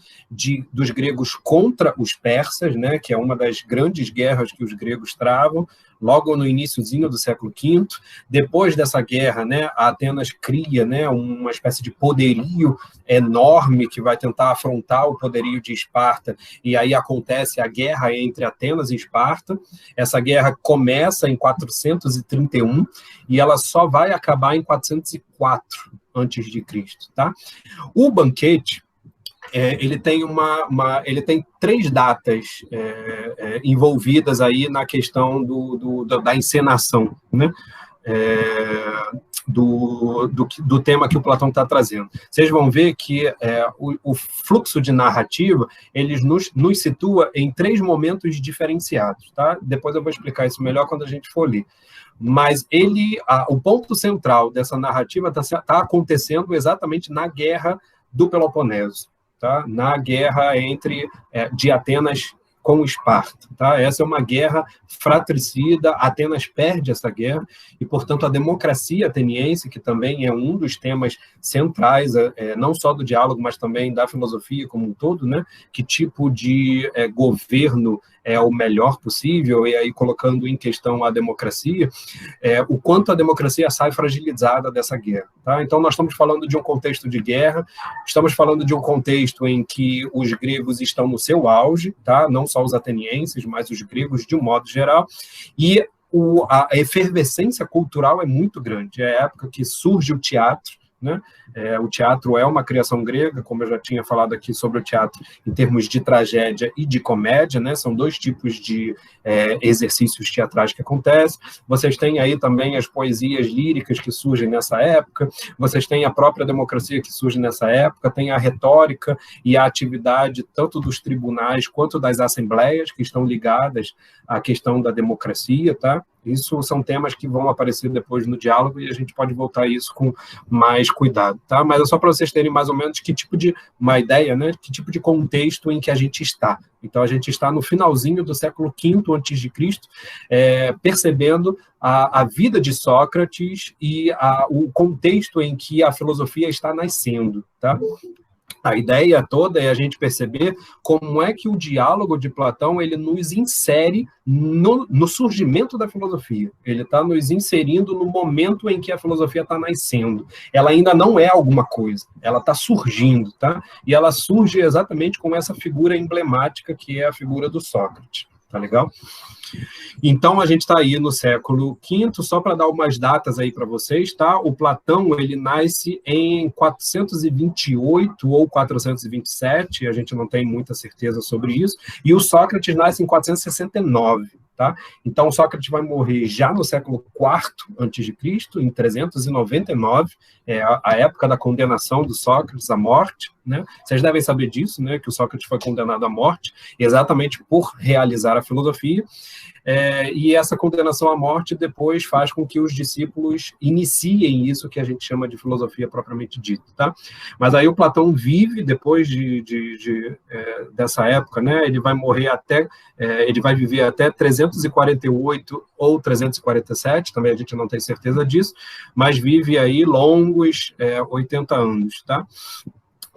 dos gregos contra os persas, né, que é uma das grandes guerras que os gregos travam, logo no iniciozinho do século V. Depois dessa guerra, né, a Atenas cria, né, uma espécie de poderio enorme que vai tentar afrontar o poderio de Esparta, e aí acontece a guerra entre Atenas e Esparta. Essa guerra começa em 431 e ela só vai acabar em 404 antes de Cristo, tá? O banquete ele tem 3 datas envolvidas aí na questão da encenação, né? Do tema que o Platão está trazendo. Vocês vão ver que o fluxo de narrativa ele nos situa em 3 momentos diferenciados, tá? Depois eu vou explicar isso melhor quando a gente for ler. Mas o ponto central dessa narrativa está acontecendo exatamente na Guerra do Peloponeso, tá? Na guerra de Atenas com Esparta, tá? Essa é uma guerra fratricida, Atenas perde essa guerra, e, portanto, a democracia ateniense, que também é um dos temas centrais, não só do diálogo, mas também da filosofia como um todo, né? Que tipo de governo é o melhor possível, e aí colocando em questão a democracia, o quanto a democracia sai fragilizada dessa guerra, tá? Então, nós estamos falando de um contexto de guerra, estamos falando de um contexto em que os gregos estão no seu auge, tá? Não só os atenienses, mas os gregos de um modo geral, e a efervescência cultural é muito grande. É a época que surge o teatro, né? O teatro é uma criação grega, como eu já tinha falado aqui sobre o teatro em termos de tragédia e de comédia, né? São 2 tipos de exercícios teatrais que acontecem. Vocês têm aí também as poesias líricas que surgem nessa época, vocês têm a própria democracia que surge nessa época, tem a retórica e a atividade tanto dos tribunais quanto das assembleias que estão ligadas à questão da democracia, tá? Isso são temas que vão aparecer depois no diálogo e a gente pode voltar a isso com mais cuidado, tá? Mas é só para vocês terem mais ou menos uma ideia, né? Que tipo de contexto em que a gente está. Então, a gente está no finalzinho do século V a.C., percebendo a vida de Sócrates e o contexto em que a filosofia está nascendo, tá? A ideia toda é a gente perceber como é que o diálogo de Platão ele nos insere no surgimento da filosofia. Ele está nos inserindo no momento em que a filosofia está nascendo. Ela ainda não é alguma coisa, ela está surgindo, tá? E ela surge exatamente com essa figura emblemática que é a figura do Sócrates. Tá legal? Então, a gente está aí no século V, só para dar umas datas aí para vocês, tá? O Platão, ele nasce em 428 ou 427, a gente não tem muita certeza sobre isso, e o Sócrates nasce em 469, tá? Então, Sócrates vai morrer já no século IV a.C., em 399, é a época da condenação do Sócrates à morte, né? Vocês devem saber disso, né? Que o Sócrates foi condenado à morte exatamente por realizar a filosofia, e essa condenação à morte depois faz com que os discípulos iniciem isso que a gente chama de filosofia propriamente dita, tá? Mas aí o Platão vive depois dessa época, né? Ele vai morrer ele vai viver até 348 ou 347, também a gente não tem certeza disso, mas vive aí longos 80 anos, tá?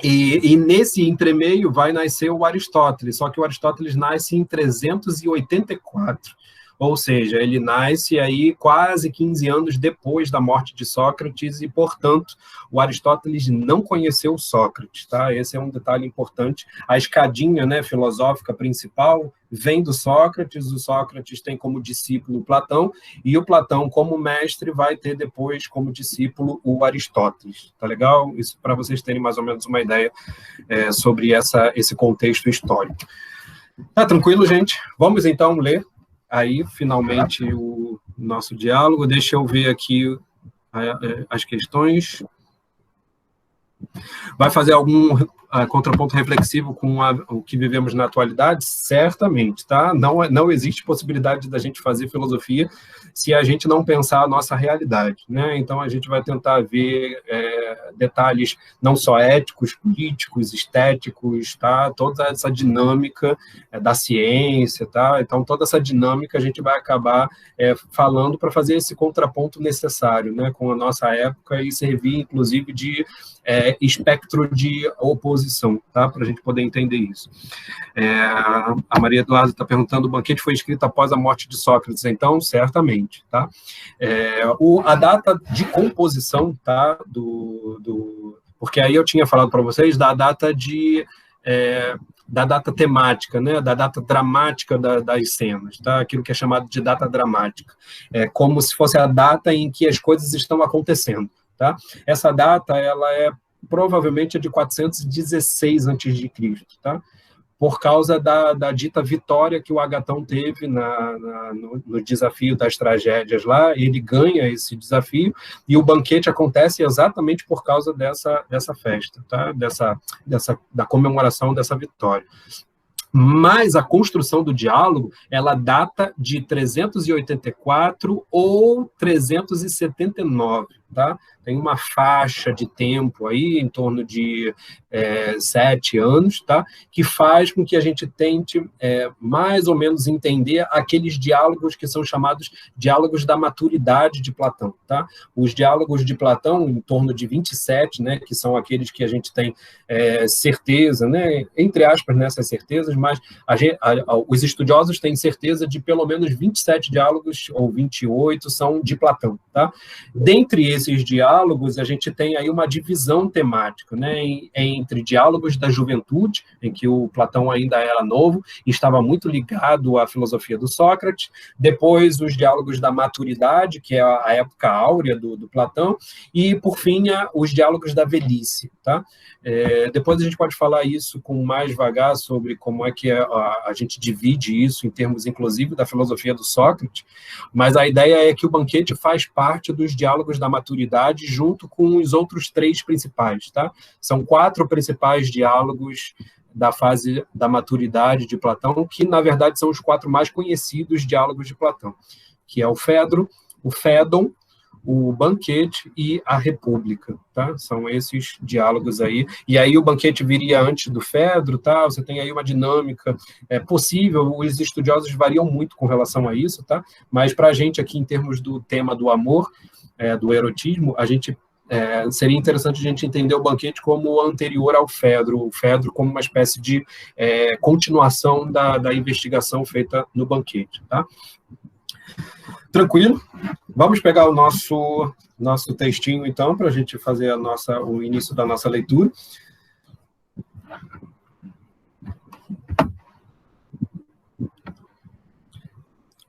E nesse entremeio vai nascer o Aristóteles, só que o Aristóteles nasce em 384, ou seja, ele nasce aí quase 15 anos depois da morte de Sócrates e, portanto, o Aristóteles não conheceu Sócrates, tá? Esse é um detalhe importante. A escadinha, né, filosófica principal vem do Sócrates, o Sócrates tem como discípulo Platão, e o Platão, como mestre, vai ter depois como discípulo o Aristóteles, tá legal? Isso para vocês terem mais ou menos uma ideia sobre esse contexto histórico. Tá tranquilo, gente? Vamos então ler aí, finalmente, o nosso diálogo. Deixa eu ver aqui as questões. Vai fazer algum contraponto reflexivo com o que vivemos na atualidade? Certamente, tá? Não existe possibilidade da gente fazer filosofia se a gente não pensar a nossa realidade, né? Então, a gente vai tentar ver detalhes não só éticos, políticos, estéticos, tá? Toda essa dinâmica da ciência, tá? Então, toda essa dinâmica a gente vai acabar falando para fazer esse contraponto necessário, né? Com a nossa época e servir, inclusive, de espectro de oposição, tá? Para a gente poder entender isso. A Maria Eduarda está perguntando, o banquete foi escrito após a morte de Sócrates, então, certamente, tá? A data de composição, tá? Porque aí eu tinha falado para vocês da data da data temática, né, da data dramática das cenas, tá? Aquilo que é chamado de data dramática. Como se fosse a data em que as coisas estão acontecendo. Tá? Essa data ela provavelmente é de 416 a.C., tá? Por causa da dita vitória que o Agatão teve no desafio das tragédias lá. Ele ganha esse desafio e o banquete acontece exatamente por causa dessa festa, tá? Da comemoração dessa vitória. Mas a construção do diálogo, ela data de 384 ou 379, tá? Tem uma faixa de tempo aí, em torno de 7 anos, tá? Que faz com que a gente tente mais ou menos entender aqueles diálogos que são chamados diálogos da maturidade de Platão, tá? Os diálogos de Platão, em torno de 27, né? Que são aqueles que a gente tem certeza, né? Entre aspas, nessas certezas, mas os estudiosos têm certeza de pelo menos 27 diálogos, ou 28, são de Platão, tá? Dentre esses diálogos, a gente tem aí uma divisão temática, né, entre diálogos da juventude, em que o Platão ainda era novo e estava muito ligado à filosofia do Sócrates, depois os diálogos da maturidade, que é a época áurea do Platão, e, por fim, os diálogos da velhice, tá? Depois a gente pode falar isso com mais vagar sobre como é que a gente divide isso em termos, inclusive, da filosofia do Sócrates, mas a ideia é que o banquete faz parte dos diálogos da maturidade junto com os outros 3 principais, tá? São 4 principais diálogos da fase da maturidade de Platão, que, na verdade, são os 4 mais conhecidos diálogos de Platão, que é o Fedro, o Fédon, o banquete e a república, tá? São esses diálogos aí. E aí o banquete viria antes do Fedro, tá? Você tem aí uma dinâmica possível, os estudiosos variam muito com relação a isso, tá? Mas para a gente aqui, em termos do tema do amor, do erotismo, a gente seria interessante a gente entender o Banquete como anterior ao Fedro, o Fedro como uma espécie de continuação da investigação feita no Banquete. Tá? Tranquilo? Vamos pegar o nosso textinho, então, para a gente fazer o início da nossa leitura.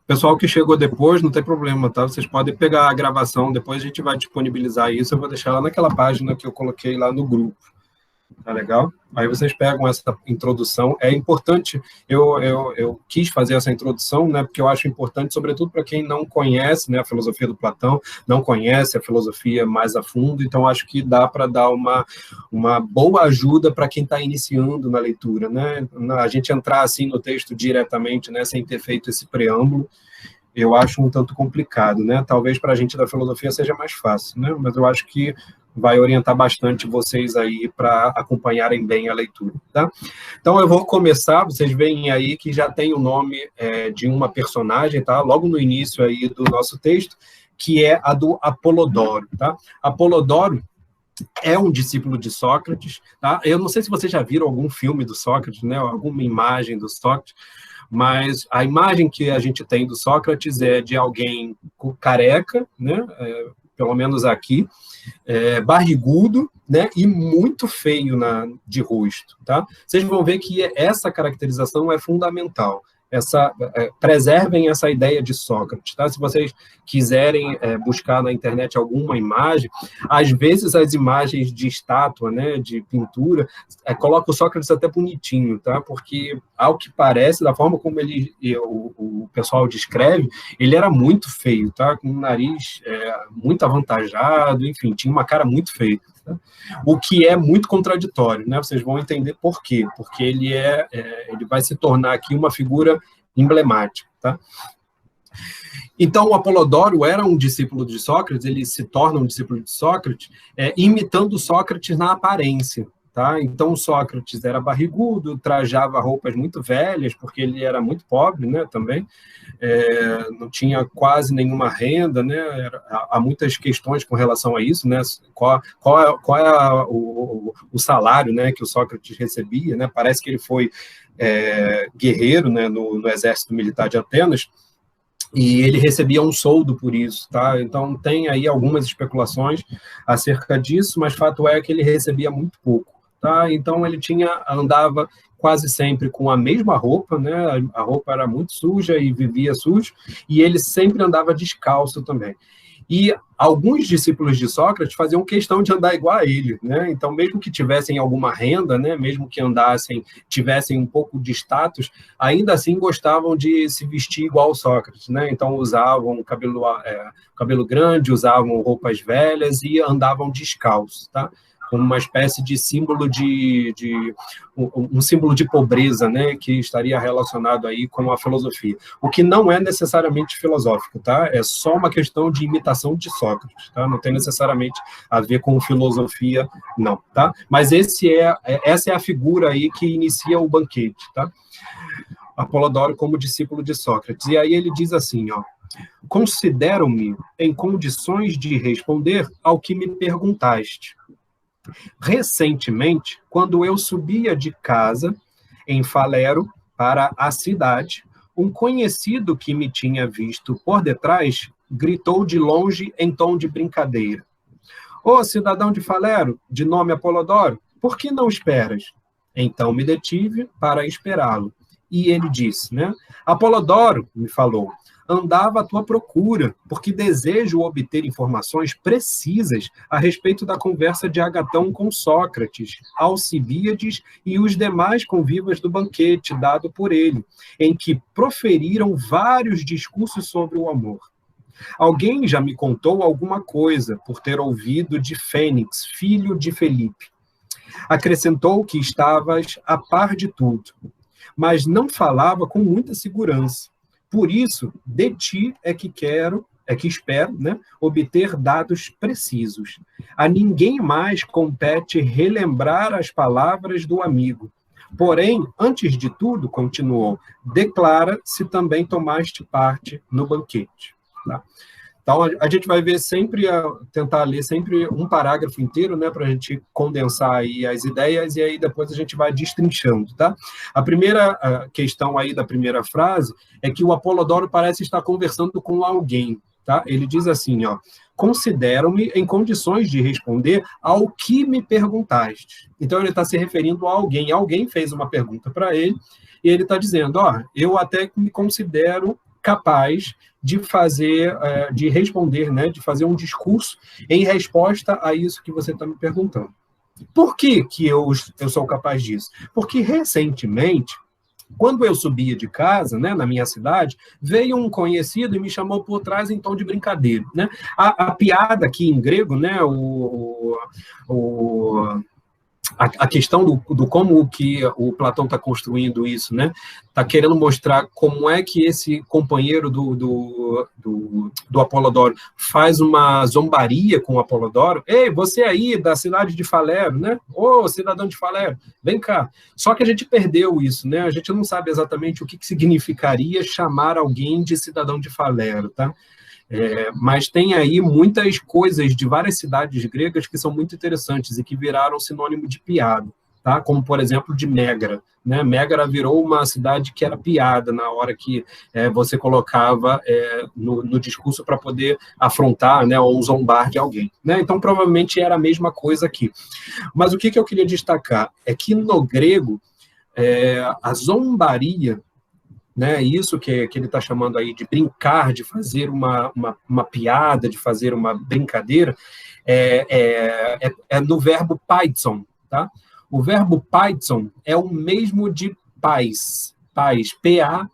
Pessoal que chegou depois, não tem problema, tá? Vocês podem pegar a gravação, depois a gente vai disponibilizar isso, eu vou deixar lá naquela página que eu coloquei lá no grupo. Tá legal? Aí vocês pegam essa introdução. É importante, eu quis fazer essa introdução, né, porque eu acho importante, sobretudo para quem não conhece, né, a filosofia do Platão, não conhece a filosofia mais a fundo, então acho que dá para dar uma boa ajuda para quem está iniciando na leitura, né? A gente entrar assim no texto diretamente, né, sem ter feito esse preâmbulo, eu acho um tanto complicado, né? Talvez para a gente da filosofia seja mais fácil, né? Mas eu acho que vai orientar bastante vocês aí para acompanharem bem a leitura, tá? Então, eu vou começar, vocês veem aí que já tem o nome de uma personagem, tá? Logo no início aí do nosso texto, que é a do Apolodoro, tá? Apolodoro é um discípulo de Sócrates, tá? Eu não sei se vocês já viram algum filme do Sócrates, né? Alguma imagem do Sócrates, mas a imagem que a gente tem do Sócrates é de alguém careca, né? Pelo menos aqui, barrigudo, né? E muito feio de rosto, tá? Vocês vão ver que essa caracterização é fundamental. Preservem essa ideia de Sócrates, tá? Se vocês quiserem buscar na internet alguma imagem, às vezes as imagens de estátua, né, de pintura, colocam o Sócrates até bonitinho, tá? Porque, ao que parece, da forma como o pessoal descreve, ele era muito feio, tá? Com um nariz muito avantajado, enfim, tinha uma cara muito feia. O que é muito contraditório, né? Vocês vão entender por quê. Porque ele vai se tornar aqui uma figura emblemática, tá? Então, o Apolodoro era um discípulo de Sócrates, ele se torna um discípulo de Sócrates, imitando Sócrates na aparência, tá? Então, Sócrates era barrigudo, trajava roupas muito velhas, porque ele era muito pobre, né, também, não tinha quase nenhuma renda, né? Há muitas questões com relação a isso, né? Qual é o salário, né, que o Sócrates recebia, né? Parece que ele foi guerreiro, né, no exército militar de Atenas, e ele recebia um soldo por isso, tá? Então, tem aí algumas especulações acerca disso, mas fato é que ele recebia muito pouco, tá? Então, ele andava quase sempre com a mesma roupa, né? A roupa era muito suja e vivia sujo, e ele sempre andava descalço também. E alguns discípulos de Sócrates faziam questão de andar igual a ele, né? Então, mesmo que tivessem alguma renda, né? Mesmo que tivessem um pouco de status, ainda assim gostavam de se vestir igual ao Sócrates, né? Então, usavam cabelo grande, usavam roupas velhas e andavam descalços, tá? Como uma espécie de símbolo um símbolo de pobreza, né, que estaria relacionado aí com a filosofia. O que não é necessariamente filosófico, tá? É só uma questão de imitação de Sócrates, tá? Não tem necessariamente a ver com filosofia, não, tá? Mas essa é a figura aí que inicia o Banquete, tá? Apolodoro como discípulo de Sócrates. E aí ele diz assim, ó: considero-me em condições de responder ao que me perguntaste. Recentemente, quando eu subia de casa em Falero para a cidade, um conhecido que me tinha visto por detrás gritou de longe em tom de brincadeira: "Ô cidadão de Falero, de nome Apolodoro, por que não esperas?" Então me detive para esperá-lo. E ele disse, né? Apolodoro, me falou, andava à tua procura, porque desejo obter informações precisas a respeito da conversa de Agatão com Sócrates, Alcibíades e os demais convivas do banquete dado por ele, em que proferiram vários discursos sobre o amor. Alguém já me contou alguma coisa, por ter ouvido de Fênix, filho de Felipe. Acrescentou que estavas a par de tudo, mas não falava com muita segurança. Por isso, de ti é que espero, né, obter dados precisos. A ninguém mais compete relembrar as palavras do amigo. Porém, antes de tudo, continuou, declara se também tomaste parte no banquete. Tá? Então, a gente vai ver sempre, tentar ler sempre um parágrafo inteiro, né, para a gente condensar aí as ideias, e aí depois a gente vai destrinchando, tá? A primeira questão aí da primeira frase é que o Apolodoro parece estar conversando com alguém, tá? Ele diz assim, ó: considero-me em condições de responder ao que me perguntaste. Então, ele está se referindo a alguém. Alguém fez uma pergunta para ele, e ele está dizendo, ó, eu até me considero capaz de fazer, de responder, né, de fazer um discurso em resposta a isso que você está me perguntando. Por que eu sou capaz disso? Porque, recentemente, quando eu subia de casa, né, na minha cidade, veio um conhecido e me chamou por trás em tom de brincadeira, né? A piada aqui em grego, né, a questão do como que o Platão está construindo isso, né? Está querendo mostrar como é que esse companheiro do Apolodoro faz uma zombaria com o Apolodoro. Ei, você aí da cidade de Falero, né? Ô, cidadão de Falero, vem cá. Só que a gente perdeu isso, né? A gente não sabe exatamente o que significaria chamar alguém de cidadão de Falero, tá? Mas tem aí muitas coisas de várias cidades gregas que são muito interessantes e que viraram sinônimo de piada, tá? Como, por exemplo, de Megara, né? Megara virou uma cidade que era piada na hora que você colocava no discurso para poder afrontar, né, ou zombar de alguém, né? Então, provavelmente era a mesma coisa aqui. Mas o que eu queria destacar é que no grego, a zombaria, né, isso que ele está chamando aí de brincar, de fazer uma piada, de fazer uma brincadeira, é no verbo paidson, tá? O verbo paidson é o mesmo de pais, P-A,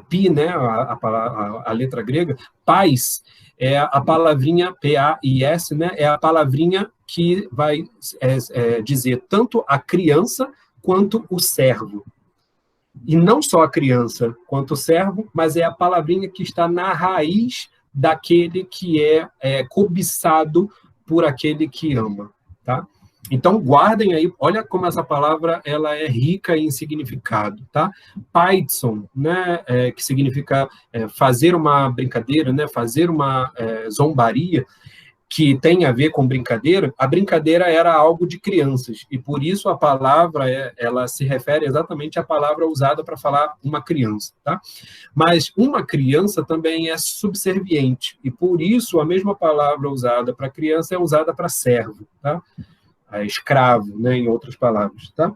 pi, né, a letra grega, pais é a palavrinha P-A-I-S, né, é a palavrinha que vai dizer tanto a criança quanto o servo. E não só a criança quanto o servo, mas é a palavrinha que está na raiz daquele que é cobiçado por aquele que ama, tá? Então, guardem aí, olha como essa palavra ela é rica em significado, tá? Paidson, né, que significa fazer uma brincadeira, né, fazer uma zombaria, que tem a ver com brincadeira, a brincadeira era algo de crianças, e por isso a palavra, ela se refere exatamente à palavra usada para falar uma criança, tá? Mas uma criança também é subserviente, e por isso a mesma palavra usada para criança é usada para servo, tá? Escravo, né, em outras palavras, tá?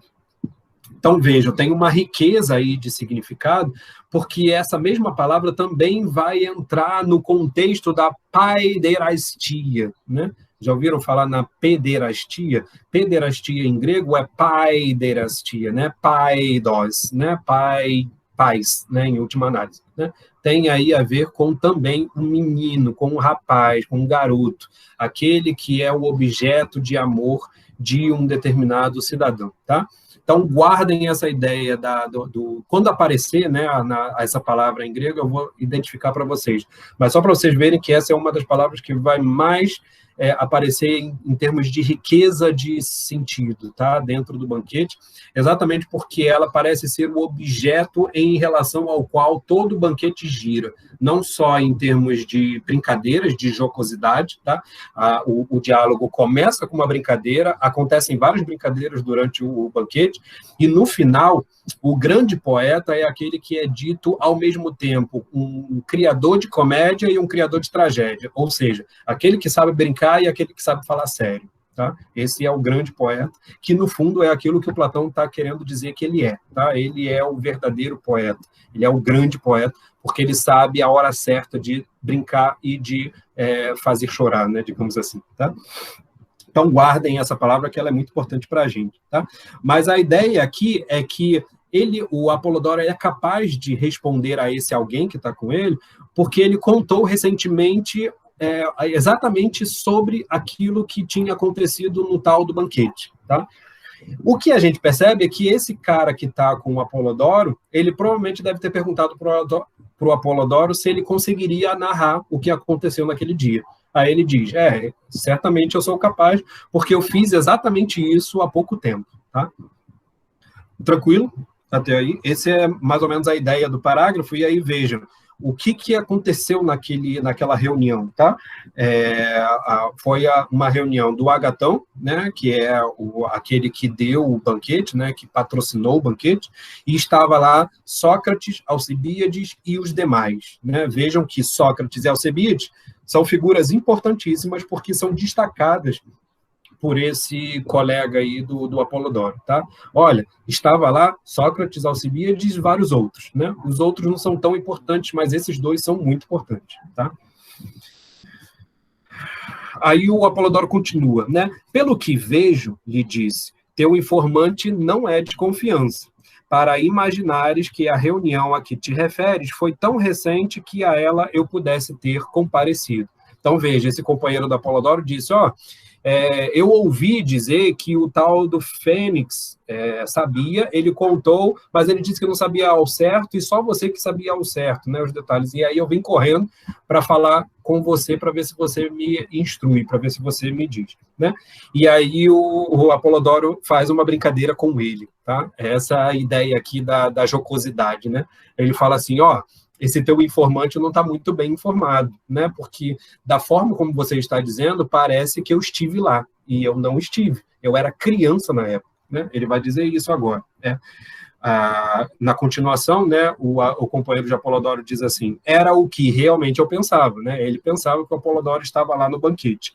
Então, vejam, tem uma riqueza aí de significado, porque essa mesma palavra também vai entrar no contexto da paiderastia, né? Já ouviram falar na pederastia? Pederastia em grego é paiderastia, né? Paidos, né? Pais, né? Em última análise, né? Tem aí a ver com também um menino, com um rapaz, com um garoto, aquele que é o objeto de amor de um determinado cidadão, tá? Então, guardem essa ideia quando aparecer, né, essa palavra em grego, eu vou identificar para vocês. Mas só para vocês verem que essa é uma das palavras que vai mais aparecer em termos de riqueza de sentido, tá? Dentro do banquete, exatamente porque ela parece ser o objeto em relação ao qual todo o banquete gira, não só em termos de brincadeiras, de jocosidade, tá? O diálogo começa com uma brincadeira, acontecem várias brincadeiras durante o banquete, e no final, o grande poeta é aquele que é dito ao mesmo tempo um criador de comédia e um criador de tragédia, ou seja, aquele que sabe brincar e aquele que sabe falar sério, tá? Esse é o grande poeta, que no fundo é aquilo que o Platão está querendo dizer que ele é, tá? Ele é o verdadeiro poeta, ele é o grande poeta, porque ele sabe a hora certa de brincar e de fazer chorar, né, digamos assim, tá? Então, guardem essa palavra, que ela é muito importante para a gente, tá? Mas a ideia aqui é que o Apolodoro é capaz de responder a esse alguém que está com ele, porque ele contou recentemente exatamente sobre aquilo que tinha acontecido no tal do banquete, tá? O que a gente percebe é que esse cara que está com o Apolodoro, ele provavelmente deve ter perguntado para o Apolodoro se ele conseguiria narrar o que aconteceu naquele dia. Aí ele diz, certamente eu sou capaz, porque eu fiz exatamente isso há pouco tempo, tá? Tranquilo? Até aí? Essa é mais ou menos a ideia do parágrafo, e aí vejam, o que aconteceu naquela reunião, tá? Foi uma reunião do Agatão, né, que é aquele que deu o banquete, né, que patrocinou o banquete, e estava lá Sócrates, Alcibíades e os demais, né? Vejam que Sócrates e Alcibíades são figuras importantíssimas porque são destacadas por esse colega aí do Apolodoro, tá? Olha, estava lá Sócrates, Alcibíades e vários outros, né? Os outros não são tão importantes, mas esses dois são muito importantes, tá? Aí o Apolodoro continua, né? Pelo que vejo, lhe disse, teu informante não é de confiança, para imaginares que a reunião a que te referes foi tão recente que a ela eu pudesse ter comparecido. Então, veja, esse companheiro do Apolodoro disse, eu ouvi dizer que o tal do Fênix sabia, ele contou, mas ele disse que não sabia ao certo, e só você que sabia ao certo, né, os detalhes. E aí eu vim correndo para falar com você, para ver se você me instrui, para ver se você me diz, né? E aí o Apolodoro faz uma brincadeira com ele, tá? Essa é a ideia aqui da jocosidade, né? Ele fala assim, esse teu informante não está muito bem informado, né? Porque da forma como você está dizendo, parece que eu estive lá, e eu não estive. Eu era criança na época, né? Ele vai dizer isso agora, né? Na continuação, né, o companheiro de Apolodoro diz assim, era o que realmente eu pensava, né? Ele pensava que o Apolodoro estava lá no banquete.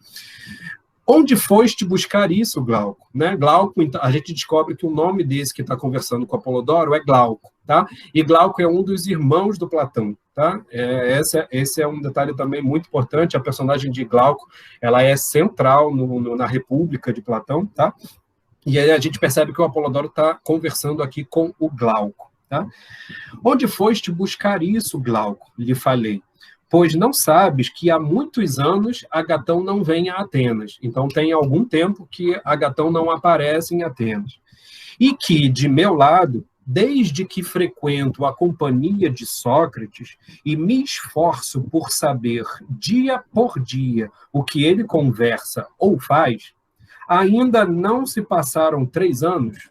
Onde foste buscar isso, Glauco? Né? Glauco, então, a gente descobre que o nome desse que está conversando com Apolodoro é Glauco, tá? E Glauco é um dos irmãos do Platão, tá? Esse é um detalhe também muito importante. A personagem de Glauco, ela é central na República de Platão, tá? E aí a gente percebe que o Apolodoro está conversando aqui com o Glauco, tá? Onde foste buscar isso, Glauco? Lhe falei. Pois não sabes que há muitos anos Agatão não vem a Atenas. Então, tem algum tempo que Agatão não aparece em Atenas. E que, de meu lado, desde que frequento a companhia de Sócrates e me esforço por saber, dia por dia, o que ele conversa ou faz, ainda não se passaram 3 anos.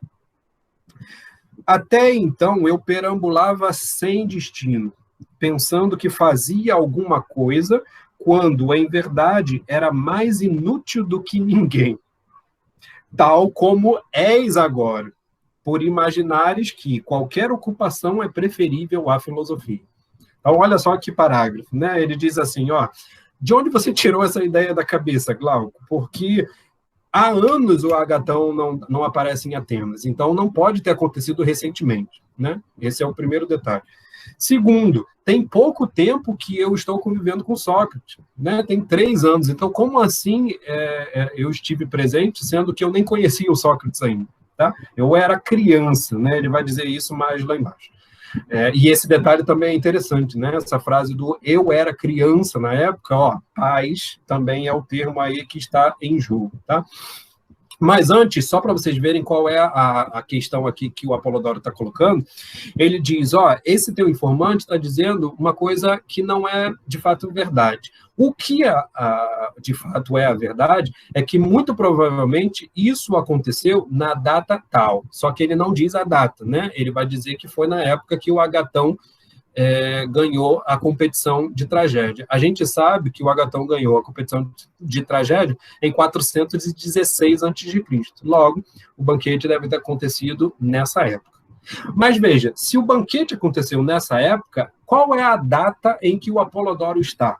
Até então, eu perambulava sem destino, pensando que fazia alguma coisa, quando, em verdade, era mais inútil do que ninguém, tal como és agora, por imaginares que qualquer ocupação é preferível à filosofia. Então, olha só que parágrafo, né? Ele diz assim, de onde você tirou essa ideia da cabeça, Glauco? Porque há anos o Agatão não aparece em Atenas, então não pode ter acontecido recentemente, né? Esse é o primeiro detalhe. Segundo, tem pouco tempo que eu estou convivendo com Sócrates, né? Tem 3 anos. Então, como assim eu estive presente, sendo que eu nem conhecia o Sócrates ainda, tá? Eu era criança, né? Ele vai dizer isso mais lá embaixo. E esse detalhe também é interessante, né? Essa frase do eu era criança na época, paz também é o termo aí que está em jogo, tá? Mas antes, só para vocês verem qual é a questão aqui que o Apolodoro está colocando, ele diz, esse teu informante está dizendo uma coisa que não é de fato verdade. O que de fato é a verdade é que muito provavelmente isso aconteceu na data tal, só que ele não diz a data, né? Ele vai dizer que foi na época que o Agatão ganhou a competição de tragédia. A gente sabe que o Agatão ganhou a competição de tragédia em 416 a.C. Logo, o banquete deve ter acontecido nessa época. Mas veja, se o banquete aconteceu nessa época, qual é a data em que o Apolodoro está?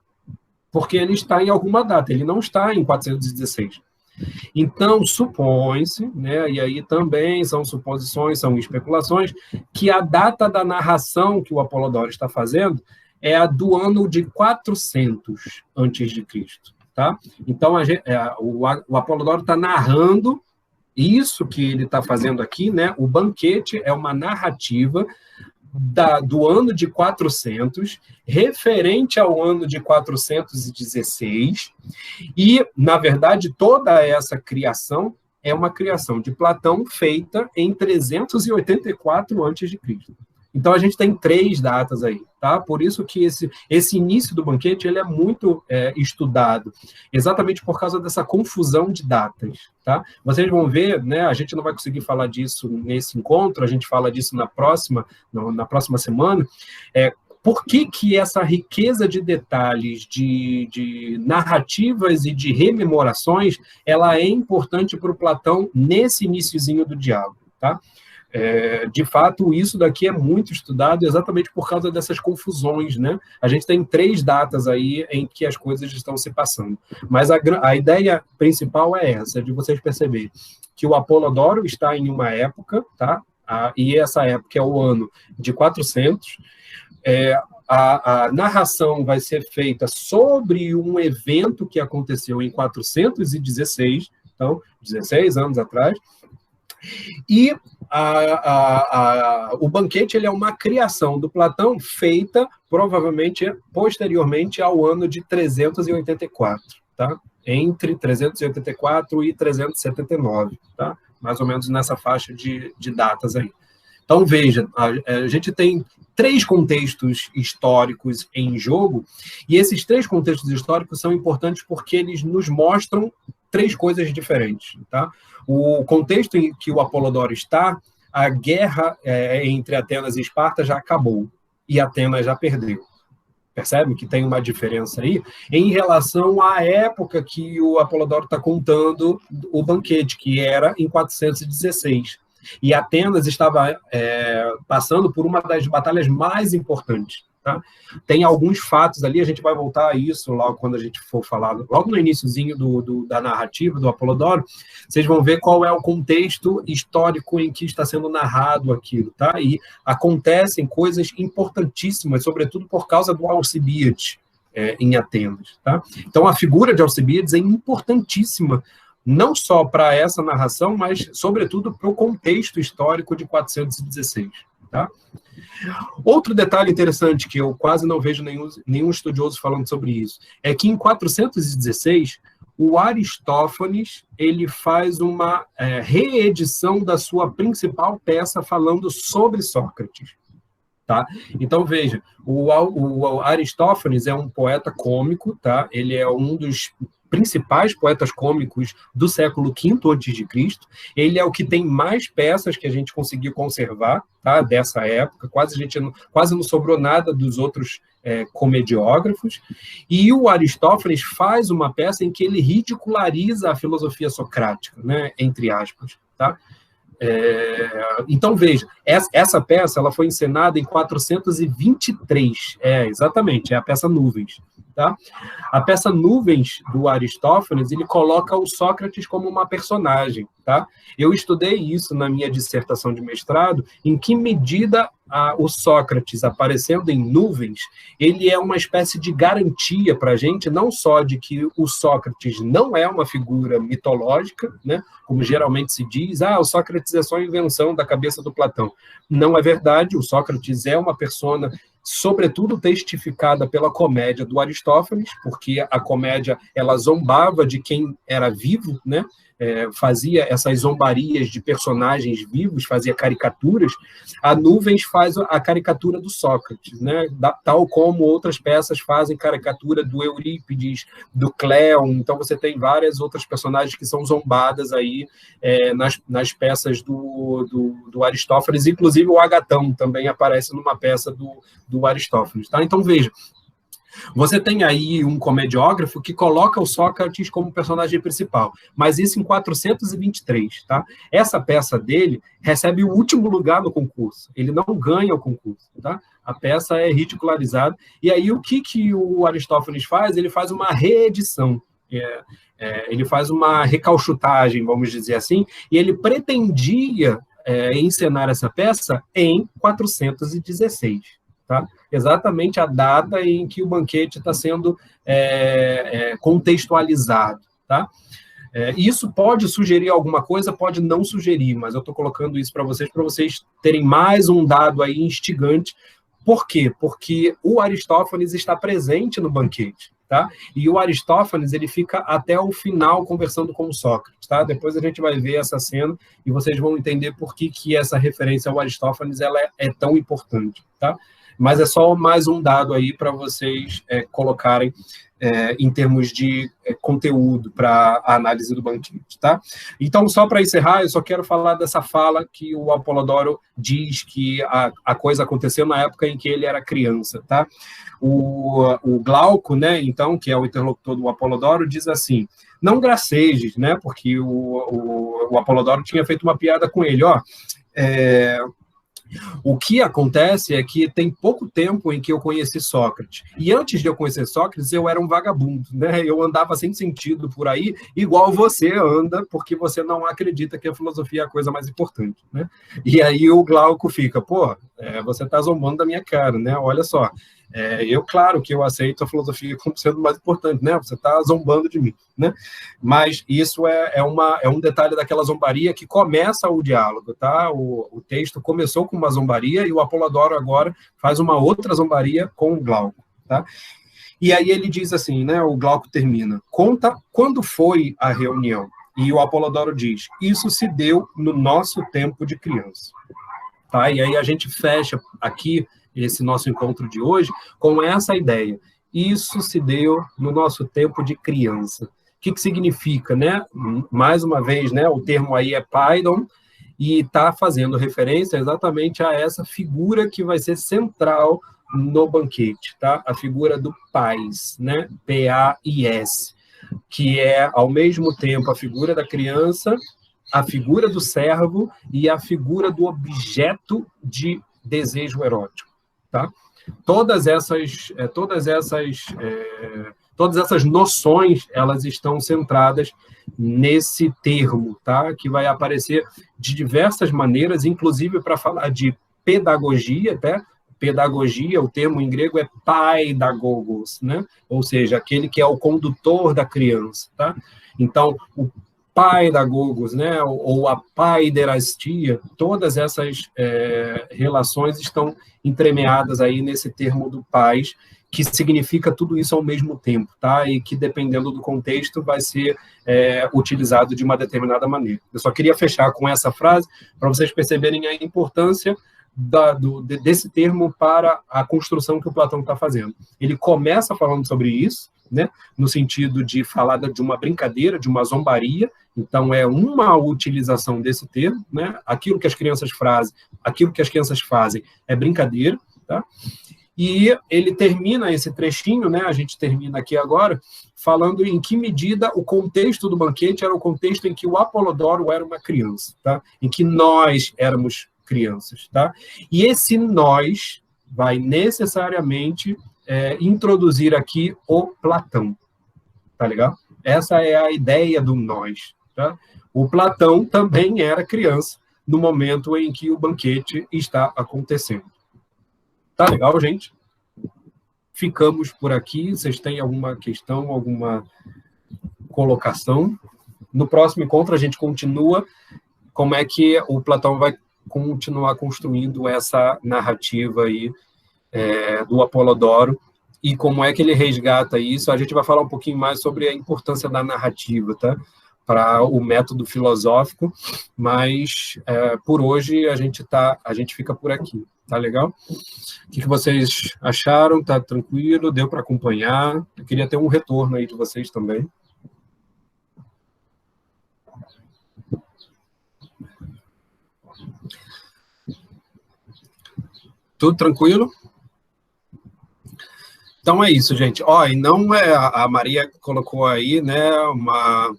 Porque ele está em alguma data, ele não está em 416. Então, supõe-se, né, e aí também são suposições, são especulações, que a data da narração que o Apolodoro está fazendo é a do ano de 400 a.C., tá? Então, o Apolodoro está narrando isso que ele está fazendo aqui, né? O banquete é uma narrativa do ano de 400, referente ao ano de 416, e, na verdade, toda essa criação é uma criação de Platão feita em 384 a.C. Então, a gente tem 3 datas aí, tá? Por isso que esse início do banquete ele é muito estudado, exatamente por causa dessa confusão de datas, tá? Vocês vão ver, né? A gente não vai conseguir falar disso nesse encontro, a gente fala disso na próxima semana, por que essa riqueza de detalhes, de narrativas e de rememorações, ela é importante para o Platão nesse iniciozinho do diálogo, tá? De fato, isso daqui é muito estudado exatamente por causa dessas confusões, né? A gente tem 3 datas aí em que as coisas estão se passando. Mas a ideia principal é essa, de vocês perceberem que o Apolodoro está em uma época, tá? E essa época é o ano de 400. A narração vai ser feita sobre um evento que aconteceu em 416, então, 16 anos atrás, e o banquete ele é uma criação do Platão feita, provavelmente, posteriormente ao ano de 384, tá? Entre 384 e 379, tá? Mais ou menos nessa faixa de datas aí. Então, veja, a gente tem 3 contextos históricos em jogo, e esses 3 contextos históricos são importantes porque eles nos mostram 3 coisas diferentes, tá? O contexto em que o Apolodoro está, a guerra entre Atenas e Esparta já acabou, e Atenas já perdeu. Percebe que tem uma diferença aí? Em relação à época que o Apolodoro está contando o banquete, que era em 416. E Atenas estava passando por uma das batalhas mais importantes. Tá? Tem alguns fatos ali, a gente vai voltar a isso logo quando a gente for falar, logo no iniciozinho da narrativa do Apolodoro, vocês vão ver qual é o contexto histórico em que está sendo narrado aquilo, tá? E acontecem coisas importantíssimas, sobretudo por causa do Alcibíades em Atenas, tá? Então, a figura de Alcibíades é importantíssima, não só para essa narração, mas, sobretudo, para o contexto histórico de 416, tá? Outro detalhe interessante, que eu quase não vejo nenhum estudioso falando sobre isso, é que em 416, o Aristófanes ele faz uma reedição da sua principal peça falando sobre Sócrates. Tá? Então, veja, o Aristófanes é um poeta cômico, tá? Ele é um dos principais poetas cômicos do século V a.C. Ele é o que tem mais peças que a gente conseguiu conservar, tá? Dessa época, quase não sobrou nada dos outros comediógrafos, e o Aristófanes faz uma peça em que ele ridiculariza a filosofia socrática, né? Entre aspas, tá? Então, veja, essa peça ela foi encenada em 423, exatamente, é a peça Nuvens. Tá? A peça Nuvens, do Aristófanes, ele coloca o Sócrates como uma personagem. Tá? Eu estudei isso na minha dissertação de mestrado, em que medida o Sócrates aparecendo em nuvens, ele é uma espécie de garantia para a gente, não só de que o Sócrates não é uma figura mitológica, né, como geralmente se diz, o Sócrates é só invenção da cabeça do Platão. Não é verdade, o Sócrates é uma persona sobretudo testificada pela comédia do Aristófanes, porque a comédia ela zombava de quem era vivo, né? Fazia essas zombarias de personagens vivos, fazia caricaturas. A Nuvens faz a caricatura do Sócrates, né? Tal como outras peças fazem caricatura do Eurípides, do Cleon. Então você tem várias outras personagens que são zombadas aí nas peças do Aristófanes, inclusive o Agatão também aparece numa peça do Aristófanes. Tá? Então veja, você tem aí um comediógrafo que coloca o Sócrates como personagem principal, mas isso em 423, tá? Essa peça dele recebe o último lugar no concurso, ele não ganha o concurso, tá? A peça é ridicularizada, e aí o que o Aristófanes faz? Ele faz uma reedição, ele faz uma recauchutagem, vamos dizer assim, e ele pretendia encenar essa peça em 416, tá? Exatamente a data em que o banquete está sendo contextualizado. Tá? Isso pode sugerir alguma coisa, pode não sugerir, mas eu estou colocando isso para vocês terem mais um dado aí instigante. Por quê? Porque o Aristófanes está presente no banquete. Tá? E o Aristófanes ele fica até o final conversando com o Sócrates. Tá? Depois a gente vai ver essa cena e vocês vão entender por que essa referência ao Aristófanes ela é tão importante. Tá? mas é só mais um dado aí para vocês colocarem em termos de conteúdo para a análise do banquete, tá? Então, só para encerrar, eu só quero falar dessa fala que o Apolodoro diz que a coisa aconteceu na época em que ele era criança, tá? O Glauco, né, então, que é o interlocutor do Apolodoro, diz assim: não gracejes, né, porque o Apolodoro tinha feito uma piada com ele, ó, o que acontece é que tem pouco tempo em que eu conheci Sócrates. E antes de eu conhecer Sócrates, eu era um vagabundo, né? Eu andava sem sentido por aí, igual você anda, porque você não acredita que a filosofia é a coisa mais importante, né? E aí o Glauco fica, pô, você está zombando da minha cara, né? Olha só. Claro que eu aceito a filosofia como sendo mais importante, né? Você está zombando de mim, né? Mas isso é um detalhe daquela zombaria que começa o diálogo, tá? O texto começou com uma zombaria e o Apolodoro agora faz uma outra zombaria com o Glauco, tá? E aí ele diz assim, né? O Glauco termina: conta quando foi a reunião. E o Apolodoro diz: isso se deu no nosso tempo de criança, tá? E aí a gente fecha aqui esse nosso encontro de hoje com essa ideia. Isso se deu no nosso tempo de criança. O que significa, né? Mais uma vez, né? O termo aí é paidon, e está fazendo referência exatamente a essa figura que vai ser central no banquete, tá? A figura do pais, né? P-A-I-S, que é, ao mesmo tempo, a figura da criança, a figura do servo e a figura do objeto de desejo erótico. Tá? Todas essas noções, elas estão centradas nesse termo, tá? Que vai aparecer de diversas maneiras, inclusive para falar de pedagogia, tá? Pedagogia, o termo em grego é paidagogos, né? Ou seja, aquele que é o condutor da criança, tá? Então, o paidagogos, né, ou a paiderastia, todas essas relações estão entremeadas aí nesse termo do pais, que significa tudo isso ao mesmo tempo, tá? E que, dependendo do contexto, vai ser utilizado de uma determinada maneira. Eu só queria fechar com essa frase, para vocês perceberem a importância desse termo para a construção que o Platão está fazendo. Ele começa falando sobre isso, né, no sentido de falar de uma brincadeira, de uma zombaria. Então, é uma utilização desse termo, né? Aquilo que as crianças fazem é brincadeira, tá? E ele termina esse trechinho, né? A gente termina aqui agora, falando em que medida o contexto do banquete era o contexto em que o Apolodoro era uma criança, tá? Em que nós éramos crianças, tá? E esse nós vai necessariamente introduzir aqui o Platão, tá legal? Essa é a ideia do nós, tá? O Platão também era criança no momento em que o banquete está acontecendo. Tá legal, gente? Ficamos por aqui. Vocês têm alguma questão, alguma colocação? No próximo encontro, a gente continua como é que o Platão vai continuar construindo essa narrativa aí do Apolodoro e como é que ele resgata isso. A gente vai falar um pouquinho mais sobre a importância da narrativa, tá? Para o método filosófico, mas por hoje a gente fica por aqui, tá legal? O que vocês acharam? Tá tranquilo? Deu para acompanhar? Eu queria ter um retorno aí de vocês também. Tudo tranquilo? Então é isso, gente. E não a Maria colocou aí, né, uma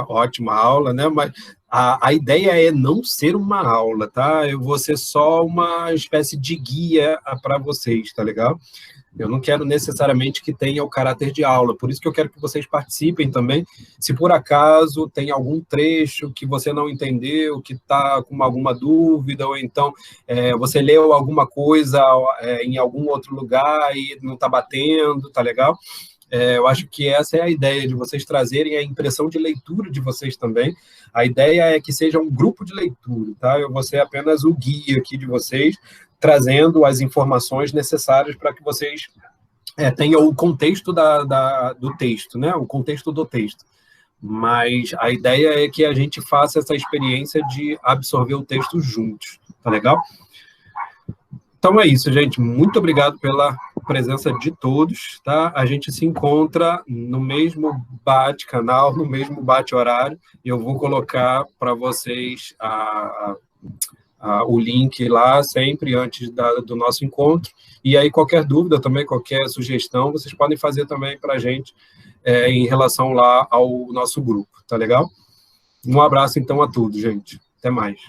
ótima aula, né? Mas a ideia é não ser uma aula, tá? Eu vou ser só uma espécie de guia para vocês, tá legal? Eu não quero necessariamente que tenha o caráter de aula, por isso que eu quero que vocês participem também. Se por acaso tem algum trecho que você não entendeu, que está com alguma dúvida, ou então você leu alguma coisa em algum outro lugar e não está batendo, tá legal? Eu acho que essa é a ideia, de vocês trazerem a impressão de leitura de vocês também. A ideia é que seja um grupo de leitura, tá? Eu vou ser apenas o guia aqui de vocês, trazendo as informações necessárias para que vocês tenham o contexto do texto, né? O contexto do texto. Mas a ideia é que a gente faça essa experiência de absorver o texto juntos, tá legal? Então é isso, gente. Muito obrigado pela presença de todos, tá? A gente se encontra no mesmo bate-canal, no mesmo bate-horário. Eu vou colocar para vocês o link lá sempre antes do nosso encontro. E aí, qualquer dúvida também, qualquer sugestão, vocês podem fazer também para a gente em relação lá ao nosso grupo, tá legal? Um abraço, então, a todos, gente. Até mais.